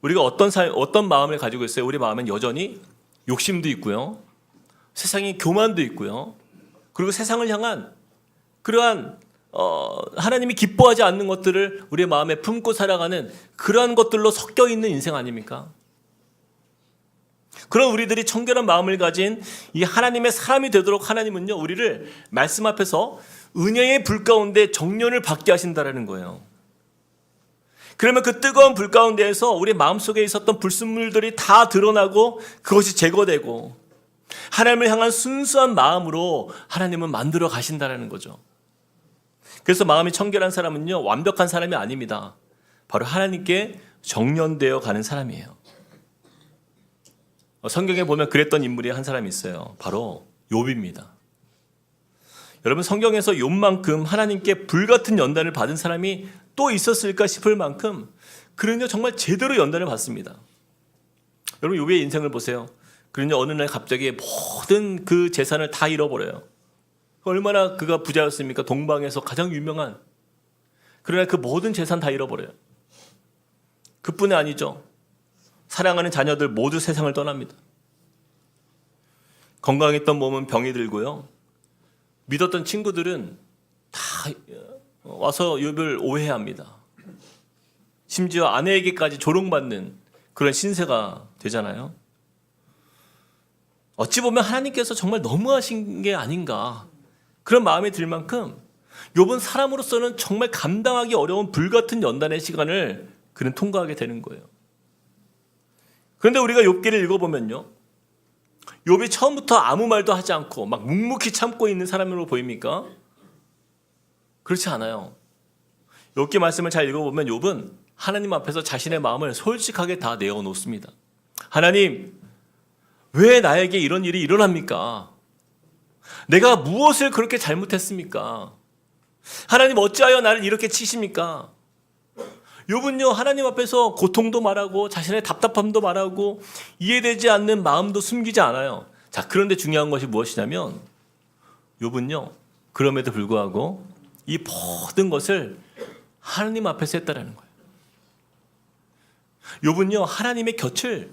우리가 어떤 마음을 가지고 있어요? 우리 마음은 여전히 욕심도 있고요, 세상에 교만도 있고요, 그리고 세상을 향한 그러한 하나님이 기뻐하지 않는 것들을 우리의 마음에 품고 살아가는 그러한 것들로 섞여 있는 인생 아닙니까? 그런 우리들이 청결한 마음을 가진 이 하나님의 사람이 되도록 하나님은요, 우리를 말씀 앞에서 은혜의 불 가운데 정련을 받게 하신다라는 거예요. 그러면 그 뜨거운 불 가운데에서 우리 마음속에 있었던 불순물들이 다 드러나고 그것이 제거되고 하나님을 향한 순수한 마음으로 하나님은 만들어 가신다라는 거죠. 그래서 마음이 청결한 사람은요, 완벽한 사람이 아닙니다. 바로 하나님께 정련되어 가는 사람이에요. 성경에 보면 그랬던 인물이 한 사람이 있어요. 바로 욥입니다. 여러분, 성경에서 욥만큼 하나님께 불같은 연단을 받은 사람이 또 있었을까 싶을 만큼 그는요, 정말 제대로 연단을 받습니다. 여러분, 욥의 인생을 보세요. 그는요, 어느 날 갑자기 모든 그 재산을 다 잃어버려요. 얼마나 그가 부자였습니까? 동방에서 가장 유명한. 그러나 그 모든 재산 다 잃어버려요. 그뿐이 아니죠. 사랑하는 자녀들 모두 세상을 떠납니다. 건강했던 몸은 병이 들고요. 믿었던 친구들은 다 와서 욥을 오해합니다. 심지어 아내에게까지 조롱받는 그런 신세가 되잖아요. 어찌 보면 하나님께서 정말 너무하신 게 아닌가, 그런 마음이 들 만큼 욥은 사람으로서는 정말 감당하기 어려운 불같은 연단의 시간을 그는 통과하게 되는 거예요. 그런데 우리가 욥기를 읽어보면요, 욥이 처음부터 아무 말도 하지 않고 막 묵묵히 참고 있는 사람으로 보입니까? 그렇지 않아요. 욥기 말씀을 잘 읽어보면 욥은 하나님 앞에서 자신의 마음을 솔직하게 다 내어놓습니다. 하나님, 왜 나에게 이런 일이 일어납니까? 내가 무엇을 그렇게 잘못했습니까? 하나님, 어찌하여 나를 이렇게 치십니까? 욥은요, 하나님 앞에서 고통도 말하고 자신의 답답함도 말하고 이해되지 않는 마음도 숨기지 않아요. 자, 그런데 중요한 것이 무엇이냐면 욥은요, 그럼에도 불구하고 이 모든 것을 하나님 앞에서 했다라는 거예요. 욥은요, 하나님의 곁을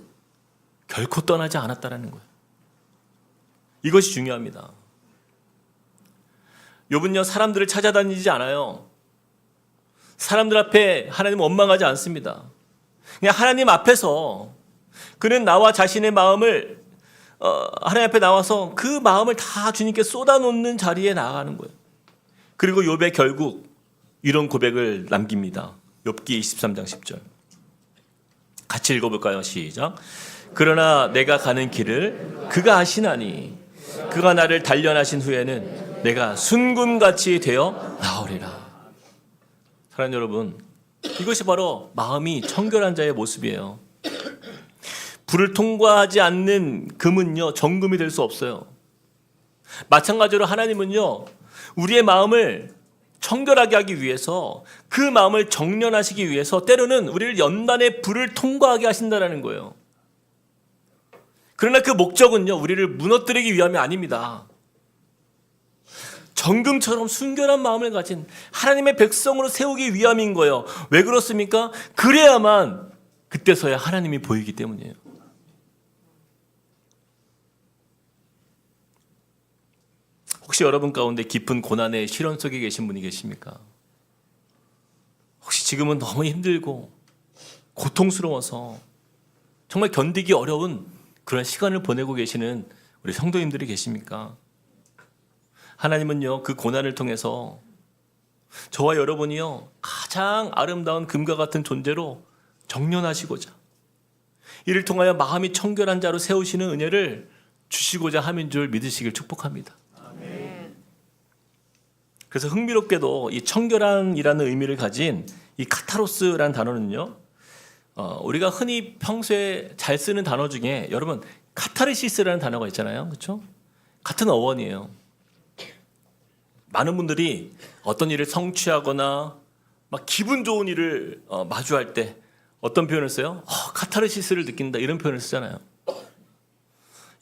결코 떠나지 않았다라는 거예요. 이것이 중요합니다. 욥은요, 사람들을 찾아다니지 않아요. 사람들 앞에 하나님 원망하지 않습니다. 그냥 하나님 앞에서 그는 나와 자신의 마음을 하나님 앞에 나와서 그 마음을 다 주님께 쏟아놓는 자리에 나아가는 거예요. 그리고 욥의 결국 이런 고백을 남깁니다. 욥기 23장 10절. 같이 읽어볼까요? 시작. 그러나 내가 가는 길을 그가 아시나니 그가 나를 단련하신 후에는 내가 순금같이 되어 나오리라. 사랑하는 여러분, 이것이 바로 마음이 청결한 자의 모습이에요. 불을 통과하지 않는 금은요, 정금이 될 수 없어요. 마찬가지로 하나님은요, 우리의 마음을 청결하게 하기 위해서, 그 마음을 정련하시기 위해서 때로는 우리를 연단의 불을 통과하게 하신다는 거예요. 그러나 그 목적은요, 우리를 무너뜨리기 위함이 아닙니다. 정금처럼 순결한 마음을 가진 하나님의 백성으로 세우기 위함인 거예요. 왜 그렇습니까? 그래야만 그때서야 하나님이 보이기 때문이에요. 혹시 여러분 가운데 깊은 고난의 시련 속에 계신 분이 계십니까? 혹시 지금은 너무 힘들고 고통스러워서 정말 견디기 어려운 그런 시간을 보내고 계시는 우리 성도님들이 계십니까? 하나님은요, 그 고난을 통해서 저와 여러분이요, 가장 아름다운 금과 같은 존재로 정련하시고자, 이를 통하여 마음이 청결한 자로 세우시는 은혜를 주시고자 함인 줄 믿으시길 축복합니다. 아멘. 그래서 흥미롭게도 이 청결한이라는 의미를 가진 이 카타로스라는 단어는요, 우리가 흔히 평소에 잘 쓰는 단어 중에 여러분 카타르시스라는 단어가 있잖아요, 그렇죠? 같은 어원이에요. 많은 분들이 어떤 일을 성취하거나 막 기분 좋은 일을 마주할 때 어떤 표현을 써요? 카타르시스를 느낀다, 이런 표현을 쓰잖아요.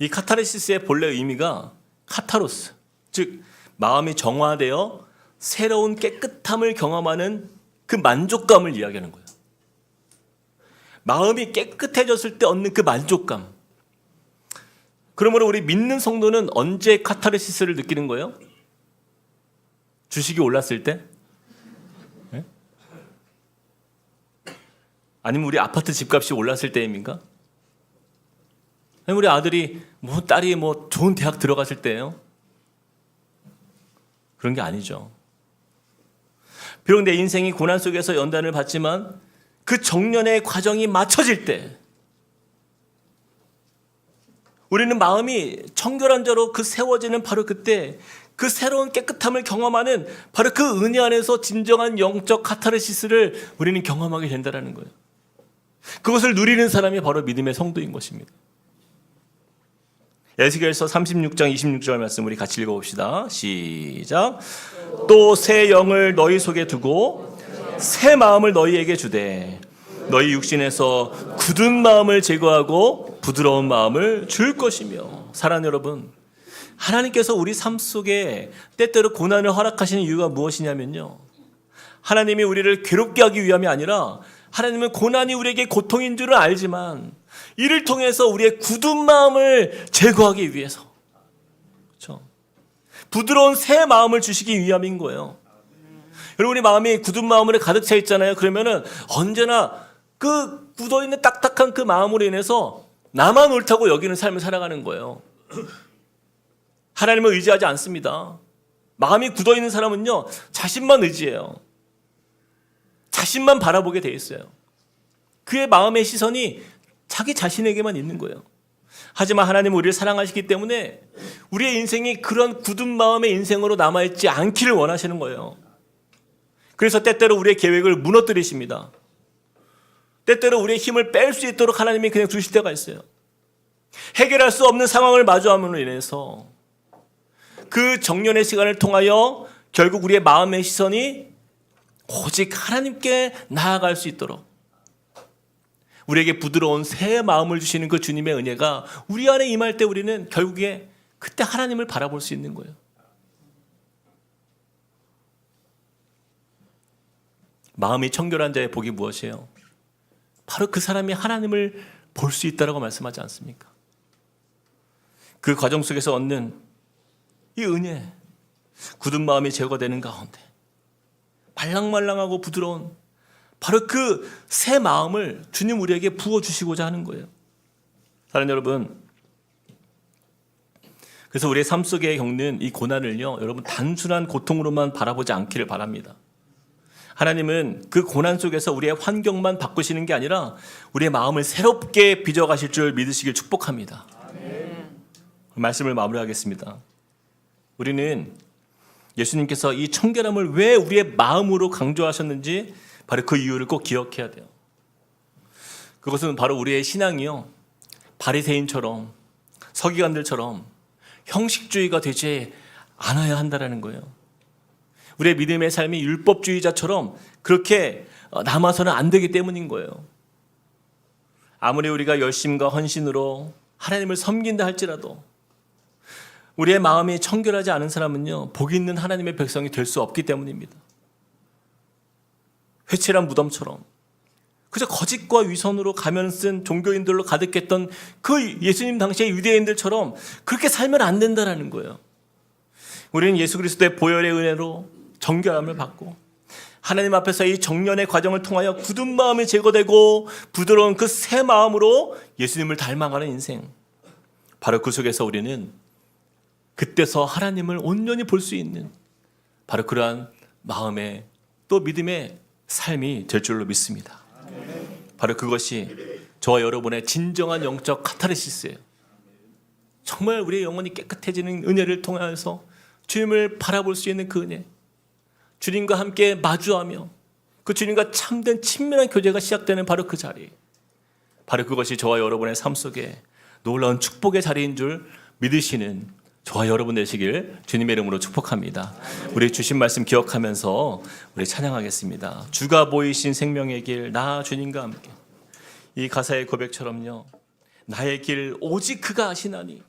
이 카타르시스의 본래 의미가 카타로스, 즉 마음이 정화되어 새로운 깨끗함을 경험하는 그 만족감을 이야기하는 거예요. 마음이 깨끗해졌을 때 얻는 그 만족감. 그러므로 우리 믿는 성도는 언제 카타르시스를 느끼는 거예요? 주식이 올랐을 때? 네? 아니면 우리 아파트 집값이 올랐을 때입니까? 아니면 우리 아들이 딸이 좋은 대학 들어갔을 때예요? 그런 게 아니죠. 비록 내 인생이 고난 속에서 연단을 받지만 그 정년의 과정이 맞춰질 때 우리는 마음이 청결한 자로 그 세워지는 바로 그때 그 새로운 깨끗함을 경험하는 바로 그 은혜 안에서 진정한 영적 카타르시스를 우리는 경험하게 된다는 거예요. 그것을 누리는 사람이 바로 믿음의 성도인 것입니다. 에스겔서 36장 26절 말씀 우리 같이 읽어봅시다. 시작. 또 새 영을 너희 속에 두고 새 마음을 너희에게 주되 너희 육신에서 굳은 마음을 제거하고 부드러운 마음을 줄 것이며. 사랑하는 여러분, 하나님께서 우리 삶 속에 때때로 고난을 허락하시는 이유가 무엇이냐면요, 하나님이 우리를 괴롭게 하기 위함이 아니라 하나님은 고난이 우리에게 고통인 줄은 알지만 이를 통해서 우리의 굳은 마음을 제거하기 위해서, 그렇죠? 부드러운 새 마음을 주시기 위함인 거예요. 여러분이 마음이 굳은 마음으로 가득 차 있잖아요. 그러면은 언제나 그 굳어있는 딱딱한 그 마음으로 인해서 나만 옳다고 여기는 삶을 살아가는 거예요. 하나님을 의지하지 않습니다. 마음이 굳어있는 사람은요, 자신만 의지해요. 자신만 바라보게 돼 있어요. 그의 마음의 시선이 자기 자신에게만 있는 거예요. 하지만 하나님은 우리를 사랑하시기 때문에 우리의 인생이 그런 굳은 마음의 인생으로 남아있지 않기를 원하시는 거예요. 그래서 때때로 우리의 계획을 무너뜨리십니다. 때때로 우리의 힘을 뺄 수 있도록 하나님이 그냥 두실 때가 있어요. 해결할 수 없는 상황을 마주함으로 인해서 그 정년의 시간을 통하여 결국 우리의 마음의 시선이 오직 하나님께 나아갈 수 있도록 우리에게 부드러운 새 마음을 주시는 그 주님의 은혜가 우리 안에 임할 때 우리는 결국에 그때 하나님을 바라볼 수 있는 거예요. 마음이 청결한 자의 복이 무엇이에요? 바로 그 사람이 하나님을 볼 수 있다라고 말씀하지 않습니까? 그 과정 속에서 얻는 이 은혜, 굳은 마음이 제거되는 가운데 말랑말랑하고 부드러운 바로 그 새 마음을 주님 우리에게 부어주시고자 하는 거예요. 사랑하는 여러분, 그래서 우리의 삶 속에 겪는 이 고난을요, 여러분 단순한 고통으로만 바라보지 않기를 바랍니다. 하나님은 그 고난 속에서 우리의 환경만 바꾸시는 게 아니라 우리의 마음을 새롭게 빚어가실 줄 믿으시길 축복합니다. 아멘. 말씀을 마무리하겠습니다. 우리는 예수님께서 이 청결함을 왜 우리의 마음으로 강조하셨는지 바로 그 이유를 꼭 기억해야 돼요. 그것은 바로 우리의 신앙이요, 바리새인처럼 서기관들처럼 형식주의가 되지 않아야 한다는 거예요. 우리의 믿음의 삶이 율법주의자처럼 그렇게 남아서는 안 되기 때문인 거예요. 아무리 우리가 열심과 헌신으로 하나님을 섬긴다 할지라도 우리의 마음이 청결하지 않은 사람은요, 복 있는 하나님의 백성이 될 수 없기 때문입니다. 회칠한 무덤처럼 그저 거짓과 위선으로 가면 쓴 종교인들로 가득했던 그 예수님 당시의 유대인들처럼 그렇게 살면 안 된다는 거예요. 우리는 예수 그리스도의 보혈의 은혜로 정결함을 받고 하나님 앞에서 이 정년의 과정을 통하여 굳은 마음이 제거되고 부드러운 그 새 마음으로 예수님을 닮아가는 인생, 바로 그 속에서 우리는 그때서 하나님을 온전히 볼 수 있는 바로 그러한 마음의 또 믿음의 삶이 될 줄로 믿습니다. 바로 그것이 저와 여러분의 진정한 영적 카타르시스예요. 정말 우리의 영혼이 깨끗해지는 은혜를 통해서 주님을 바라볼 수 있는 그 은혜, 주님과 함께 마주하며 그 주님과 참된 친밀한 교제가 시작되는 바로 그 자리, 바로 그것이 저와 여러분의 삶 속에 놀라운 축복의 자리인 줄 믿으시는 저와 여러분 되시길 주님의 이름으로 축복합니다. 우리 주신 말씀 기억하면서 우리 찬양하겠습니다. 주가 보이신 생명의 길, 나 주님과 함께. 이 가사의 고백처럼요, 나의 길 오직 그가 아시나니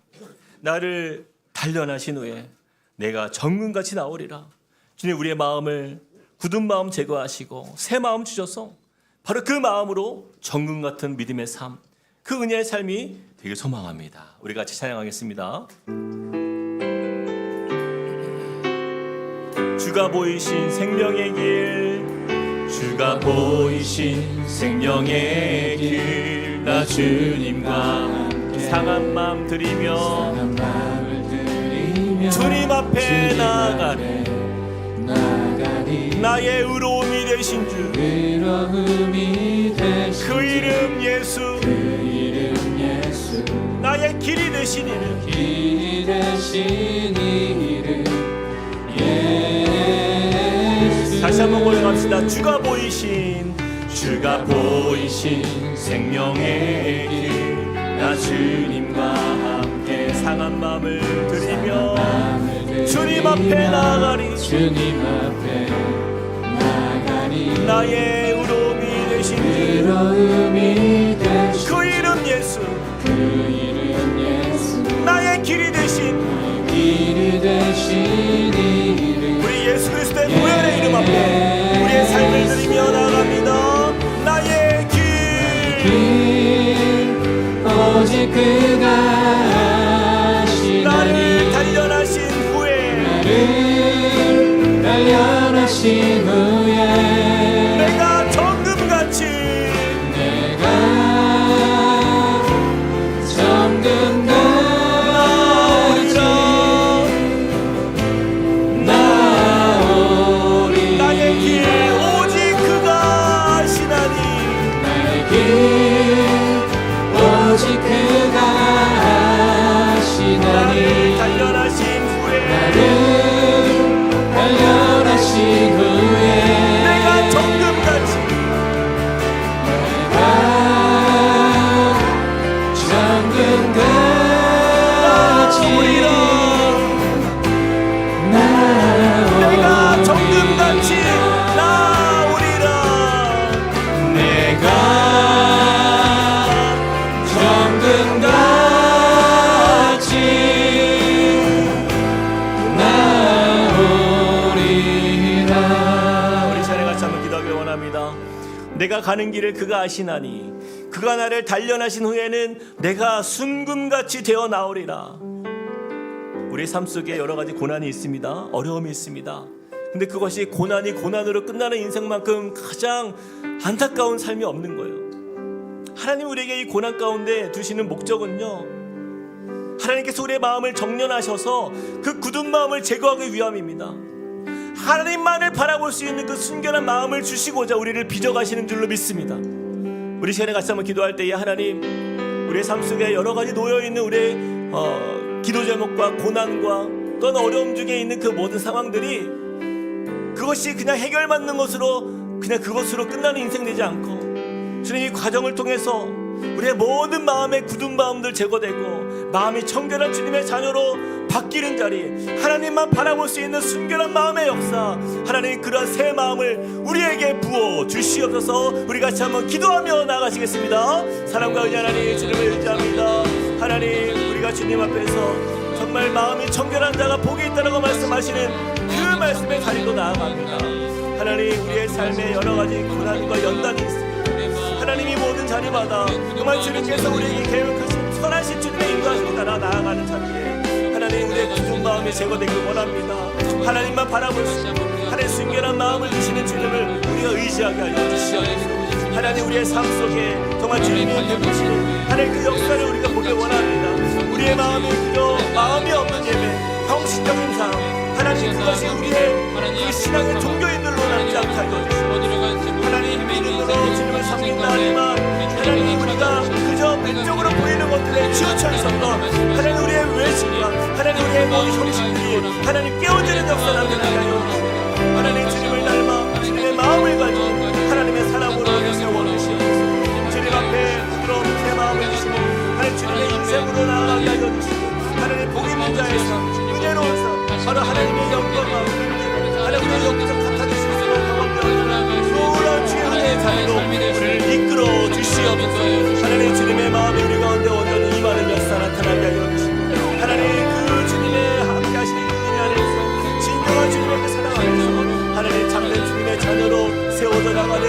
나를 단련하신 후에 내가 정금같이 나오리라. 주님, 우리의 마음을 굳은 마음 제거하시고 새 마음 주셔서 바로 그 마음으로 정금 같은 믿음의 삶, 그 은혜의 삶이 되길 소망합니다. 우리 같이 찬양하겠습니다. 주가 보이신 생명의 길, 주가 보이신 생명의 길, 나 주님과 함께 상한 마음 드리며 주님 앞에 나아가리. 나의 의로움이 되신 주, 그 이름 예수, 나의 길이 되신 이름, 다시 한번 고백합시다. 주가 보이신 생명의 길, 나 주님과 함께 상한 마음을 드리며 주님 앞에 나아가리. 나의 의로움이 되신 주, 그 이름 예수, 나의 길이 되신 우리 예수 그리스도의 보혈의 이름 앞에 우리의 삶을 드리며 나아갑니다. 나의 길 오직 그가 나를 단련하신 후에 내가 정금같이 나오리. 나의 길 오직 그가 아시나니, 오직 그가 아시나니. 나를 단련하신 후에 내가 정금같이 내가 정금같이 나오리라. 내가 정금같이 나오리라. 우리 차례 같이 한번 기도하길 원합니다. 내가 가는 길을 그가 아시나니, 그가 나를 단련하신 후에는 내가 순금같이 되어 나오리라. 우리 삶 속에 여러 가지 고난이 있습니다. 어려움이 있습니다. 근데 그것이 고난이 고난으로 끝나는 인생만큼 가장 안타까운 삶이 없는 거예요. 하나님 우리에게 이 고난 가운데 두시는 목적은요, 하나님께서 우리의 마음을 정련하셔서 그 굳은 마음을 제거하기 위함입니다. 하나님만을 바라볼 수 있는 그 순결한 마음을 주시고자 우리를 빚어가시는 줄로 믿습니다. 우리 시간에 같이 한번 기도할 때에 하나님, 우리의 삶 속에 여러 가지 놓여있는 우리의 기도 제목과 고난과 또는 어려움 중에 있는 그 모든 상황들이 그것이 그냥 해결받는 것으로 그냥 그것으로 끝나는 인생 되지 않고, 주님 이 과정을 통해서 우리의 모든 마음의 굳은 마음들 제거되고 마음이 청결한 주님의 자녀로 바뀌는 자리, 하나님만 바라볼 수 있는 순결한 마음의 역사, 하나님 그런 새 마음을 우리에게 부어 주시옵소서. 우리 같이 한번 기도하며 나가시겠습니다. 사랑과 은혜 하나님 주님을 의지합니다. 하나님 우리가 주님 앞에서 정말 마음이 청결한 자가 복이 있다라고 말씀하시는 그 말씀의 자리로 나아갑니다. 하나님 우리의 삶에 여러 가지 고난과 연단이 있습니다. 하나님이 모든 자리마다 정말 주님께서 우리에게 계획하신 선하신 주님의 인도하심을 따라 나아가는 자리에 하나님 우리의 굳은 마음이 제거되길 원합니다. 하나님만 바라볼 수 있는 하나님의 순결한 마음을 주시는 주님을 우리가 의지하게 하여 주시옵소서. 하나님 우리의 삶 속에 정말 주님이 베푸시는 하나님 그 역사를 우리가 보길 원합니다. 우리의 마음이 그저 마음이 없는 예배, 형식적인 삶, 하나님 그것이 우리의 그 신앙의 종교인들로 남지 않게 하여 주시옵소서. 하나님 믿음으로 주님을 섬긴다 하지만 하나님 우리가 그저 왼쪽으로 보이는 것들에 치우쳐 있었던 하나님 우리의 외식과 하나님 우리의 모든 형식들이 하나님 깨어지는 역사 나게 하여 주시옵소서. 하나님 주님을 닮아 주님의 마음을 가지고 하나님의 사랑으로 세워주시옵소서. 주님 앞에 부드러운 새 마음을 주시고 하나님 주님의 인생으로 나아가게 하여 주시고 하나님 복 있는 자에서 은혜로운 삶, 바로 하나님의 영광과 하나님의 영광을 갖다주실 수 있는 놀라운 주의 은혜의 자리로 우리를 이끌어 주시옵소서. 하나님 주님의 마음이 우리 가운데 온전히 임하는 역사 나타나게 하여 주시고 하나님 그 주님의 함께 하시는 그 은혜 안에서 진정한 주님의 그 사랑 안에서 하나님 참된 주님의 자녀로 세워져 나가는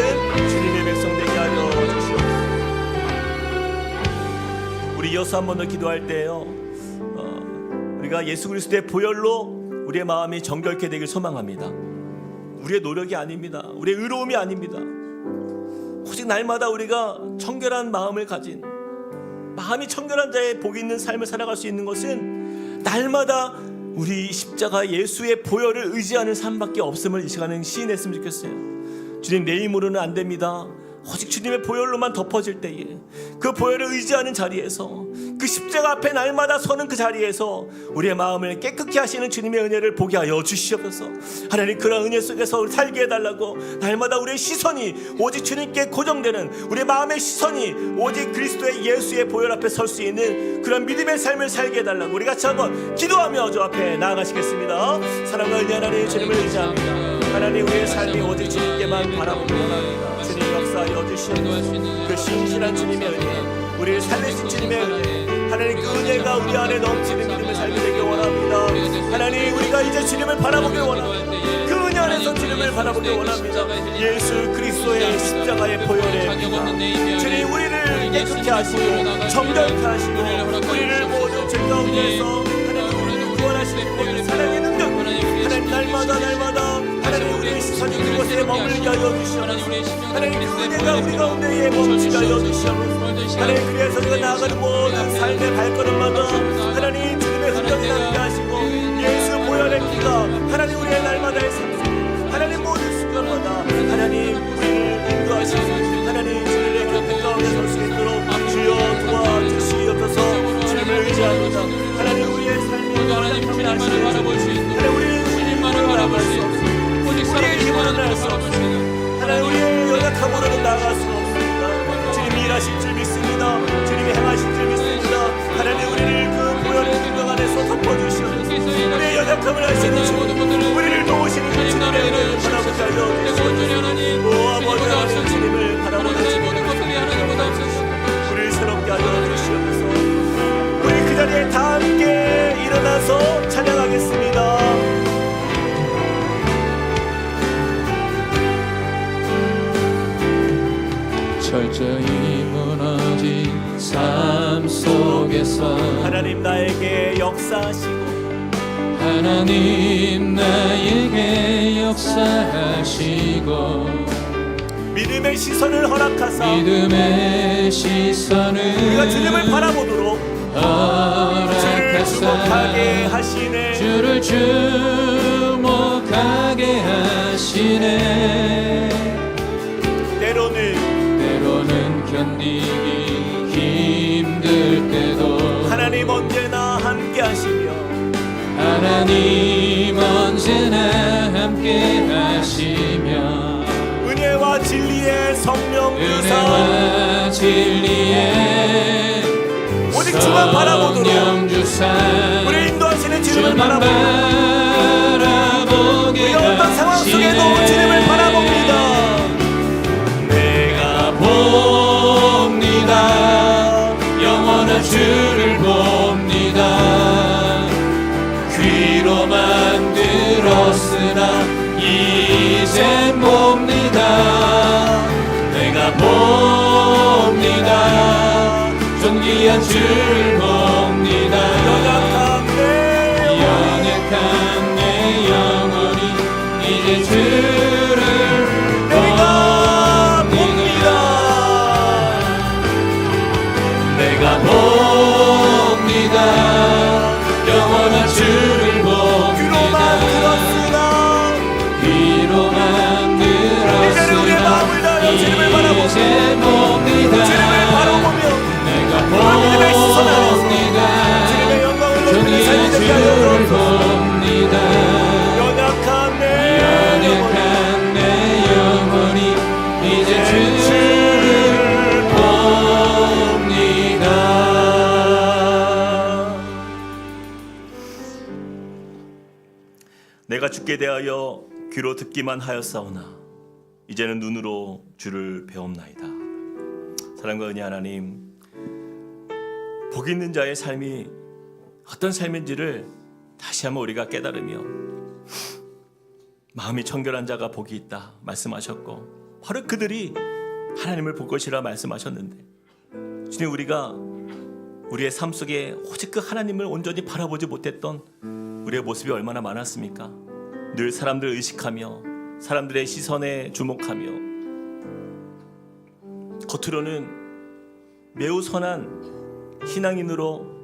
주님의 백성 되게 하여 주시옵소서. 우리 이어서 한 번 더 기도할 때요, 우리가 예수 그리스도의 보혈로 우리의 마음이 정결케 되길 소망합니다. 우리의 노력이 아닙니다. 우리의 의로움이 아닙니다. 오직 날마다 우리가 청결한 마음을 가진, 마음이 청결한 자의 복이 있는 삶을 살아갈 수 있는 것은 날마다 우리 십자가 예수의 보혈을 의지하는 삶밖에 없음을 이 시간에 시인했으면 좋겠어요. 주님, 내 힘으로는 안 됩니다. 오직 주님의 보혈로만 덮어질 때에 그 보혈을 의지하는 자리에서, 그 십자가 앞에 날마다 서는 그 자리에서 우리의 마음을 깨끗게 하시는 주님의 은혜를 보게 하여 주시옵소서. 하나님, 그런 은혜 속에서 살게 해달라고, 날마다 우리의 시선이 오직 주님께 고정되는, 우리의 마음의 시선이 오직 그리스도의 예수의 보혈 앞에 설 수 있는 그런 믿음의 삶을 살게 해달라고 우리 같이 한번 기도하며 주 앞에 나아가시겠습니다. 사랑과 은혜 하나님, 주님을 의지합니다. 하나님, 우리의 삶이 오직 주님께만 바라보기 원합니다. 주님 역사하여 주시옵소서. 그 신실한 주님의 은혜, 우리를 살리신 주님의 은혜, 하나님, 그 은혜가 우리 안에 넘치는 믿음을 살게 되길 원합니다. 하나님, 우리가 이제 주님을 바라보길 원합니다. 그 은혜 안에서 주님을 바라보길 원합니다. 예수 그리스도의 십자가의 보혈의 피가 주님 우리를 깨끗게 하시고 정결케 하시고 우리를 모든 죄 가운데서 하나님 우리를 구원하시는 그 사랑의 능력, 하나님 날마다 하나님 우리의 시선이 그곳에 머물게 하여 주시옵소서. 하나님, 그 은혜가 우리 가운데에 멈추게 하여 주시옵소서. 하나님, 그래서 우리가 나아가는 모든 삶의 발걸음마다 하나님 주님의 흔적이 남게 하시고 예수 보혈의 피가 하나님 우리의 날마다의 삶 속에 하나님 모든 순간마다 하나님 우리를 인도하시고 하나님 주님의 곁에 가운데 설 수 있도록 주여 도와주시옵소서. 주님을 의지합니다. 하나님, 우리의 삶이 하나님 주님만을 바라볼 수 있도록 하나님, 우리의 주님만을 바라볼 수 있도록 우리의 힘으로는 할 수 없습니다. 하나님, 우리의 연약함으로는 나아갈 수 없습니다. 주님이 일하실 줄 믿습니다. 주님이 행하실 줄 믿습니다. 하나님, 우리를 그 보혈의 능력 안에서 덮어주시옵소서. 우리의 연약함을 아시는 주님, 우리를 도우시는 그 주님의 은혜를 바라보게 하여 주시옵소서. 오 아버지 하나님, 주님을 바라보는 주님의 우리를 새롭게 하여 주시옵소서. 우리 그 자리에 다 함께 일어나서 찬양하겠습니다. 철저히 무너진 삶 속에서 하나님 나에게 역사하시고 하나님 나에게 역사하시고 믿음의 시선을 허락하사 믿음의 시선을 우리가 주님을 바라보도록 주를 주목하게 하시네. 주를 주목하게 하시네. 때로는 견디기 힘들 때도 하나님 언제나 함께 하시며 하나님 언제나 함께 하시며 은혜와 진리의 성령 유사 은혜와 진리의 오직 주만 바라보도록 성령 주사 우리 인도하시는 주님을 주만 바라보도록 우리 어떤 상황 속에도 주님을 바라봅니다. 내가 봅니다. 영원한 주를 봅니다. 귀로만 들었으나 이젠 봅니다. 내가 봅니다. 존귀한 주를 봅니다. 연약한 내 영혼이 이제 주를 봅니다. 내가 봅니다. 영원한 주를 봅니다. 귀로만 들었으나 이제 봅니다. 내가 봅니다. 존귀한 주를 봅니다. 연약한 내 영혼이 이제 주를 봅니다. 내가 주께 대하여 귀로 듣기만 하였사오나 이제는 눈으로 주를 배움나이다. 사랑과 은혜 하나님, 복 있는 자의 삶이 어떤 삶인지를 다시 한번 우리가 깨달으며 마음이 청결한 자가 복이 있다 말씀하셨고 바로 그들이 하나님을 볼 것이라 말씀하셨는데 주님, 우리가 우리의 삶 속에 오직 그 하나님을 온전히 바라보지 못했던 우리의 모습이 얼마나 많았습니까? 늘 사람들을 의식하며 사람들의 시선에 주목하며 겉으로는 매우 선한 신앙인으로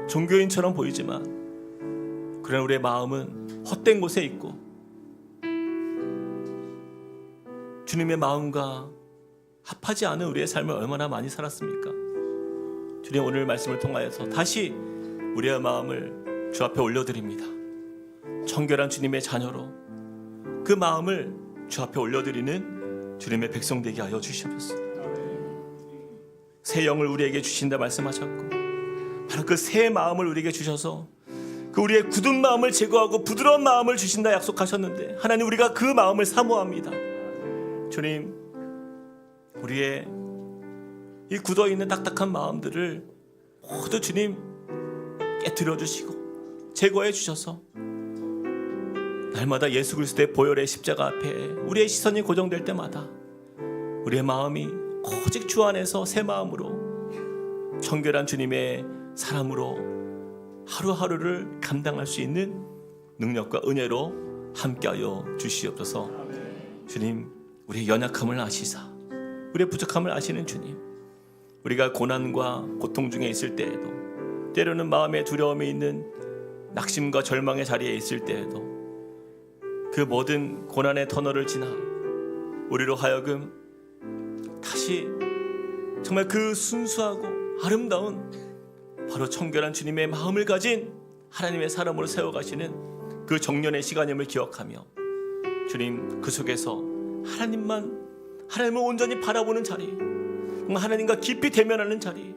종교인처럼 보이지만 그러나 우리의 마음은 헛된 곳에 있고 주님의 마음과 합하지 않은 우리의 삶을 얼마나 많이 살았습니까? 주님, 오늘 말씀을 통하여서 다시 우리의 마음을 주 앞에 올려드립니다. 청결한 주님의 자녀로 그 마음을 주 앞에 올려드리는 주님의 백성 되게 하여 주시옵소서. 새 영을 우리에게 주신다 말씀하셨고 바로 그 새 마음을 우리에게 주셔서 그 우리의 굳은 마음을 제거하고 부드러운 마음을 주신다 약속하셨는데 하나님, 우리가 그 마음을 사모합니다. 주님, 우리의 이 굳어있는 딱딱한 마음들을 모두 주님 깨트려 주시고 제거해 주셔서 날마다 예수 그리스도의 보혈의 십자가 앞에 우리의 시선이 고정될 때마다 우리의 마음이 오직 주 안에서 새 마음으로 청결한 주님의 사람으로 하루하루를 감당할 수 있는 능력과 은혜로 함께하여 주시옵소서. 주님, 우리의 연약함을 아시사 우리의 부족함을 아시는 주님, 우리가 고난과 고통 중에 있을 때에도 때로는 마음의 두려움이 있는 낙심과 절망의 자리에 있을 때에도 그 모든 고난의 터널을 지나 우리로 하여금 다시 정말 그 순수하고 아름다운 바로 청결한 주님의 마음을 가진 하나님의 사람으로 세워가시는 그 정년의 시간임을 기억하며 주님, 그 속에서 하나님을 온전히 바라보는 자리, 정말 하나님과 깊이 대면하는 자리,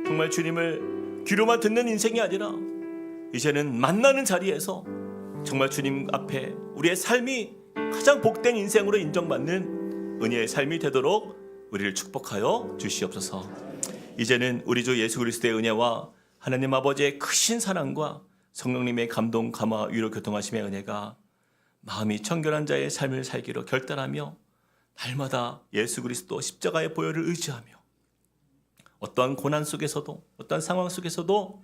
정말 주님을 귀로만 듣는 인생이 아니라 이제는 만나는 자리에서 정말 주님 앞에 우리의 삶이 가장 복된 인생으로 인정받는 은혜의 삶이 되도록 우리를 축복하여 주시옵소서. 이제는 우리 주 예수 그리스도의 은혜와 하나님 아버지의 크신 사랑과 성령님의 감동, 감화, 위로, 교통하심의 은혜가 마음이 청결한 자의 삶을 살기로 결단하며 날마다 예수 그리스도 십자가의 보혈을 의지하며 어떠한 고난 속에서도 어떠한 상황 속에서도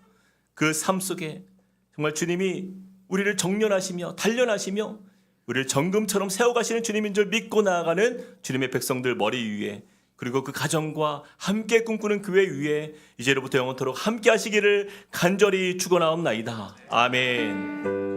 그 삶 속에 정말 주님이 우리를 정련하시며 단련하시며 우리를 정금처럼 세워가시는 주님인 줄 믿고 나아가는 주님의 백성들 머리 위에, 그리고 그 가정과 함께 꿈꾸는 교회 위에 이제로부터 영원토록 함께 하시기를 간절히 축원하옵나이다. 아멘.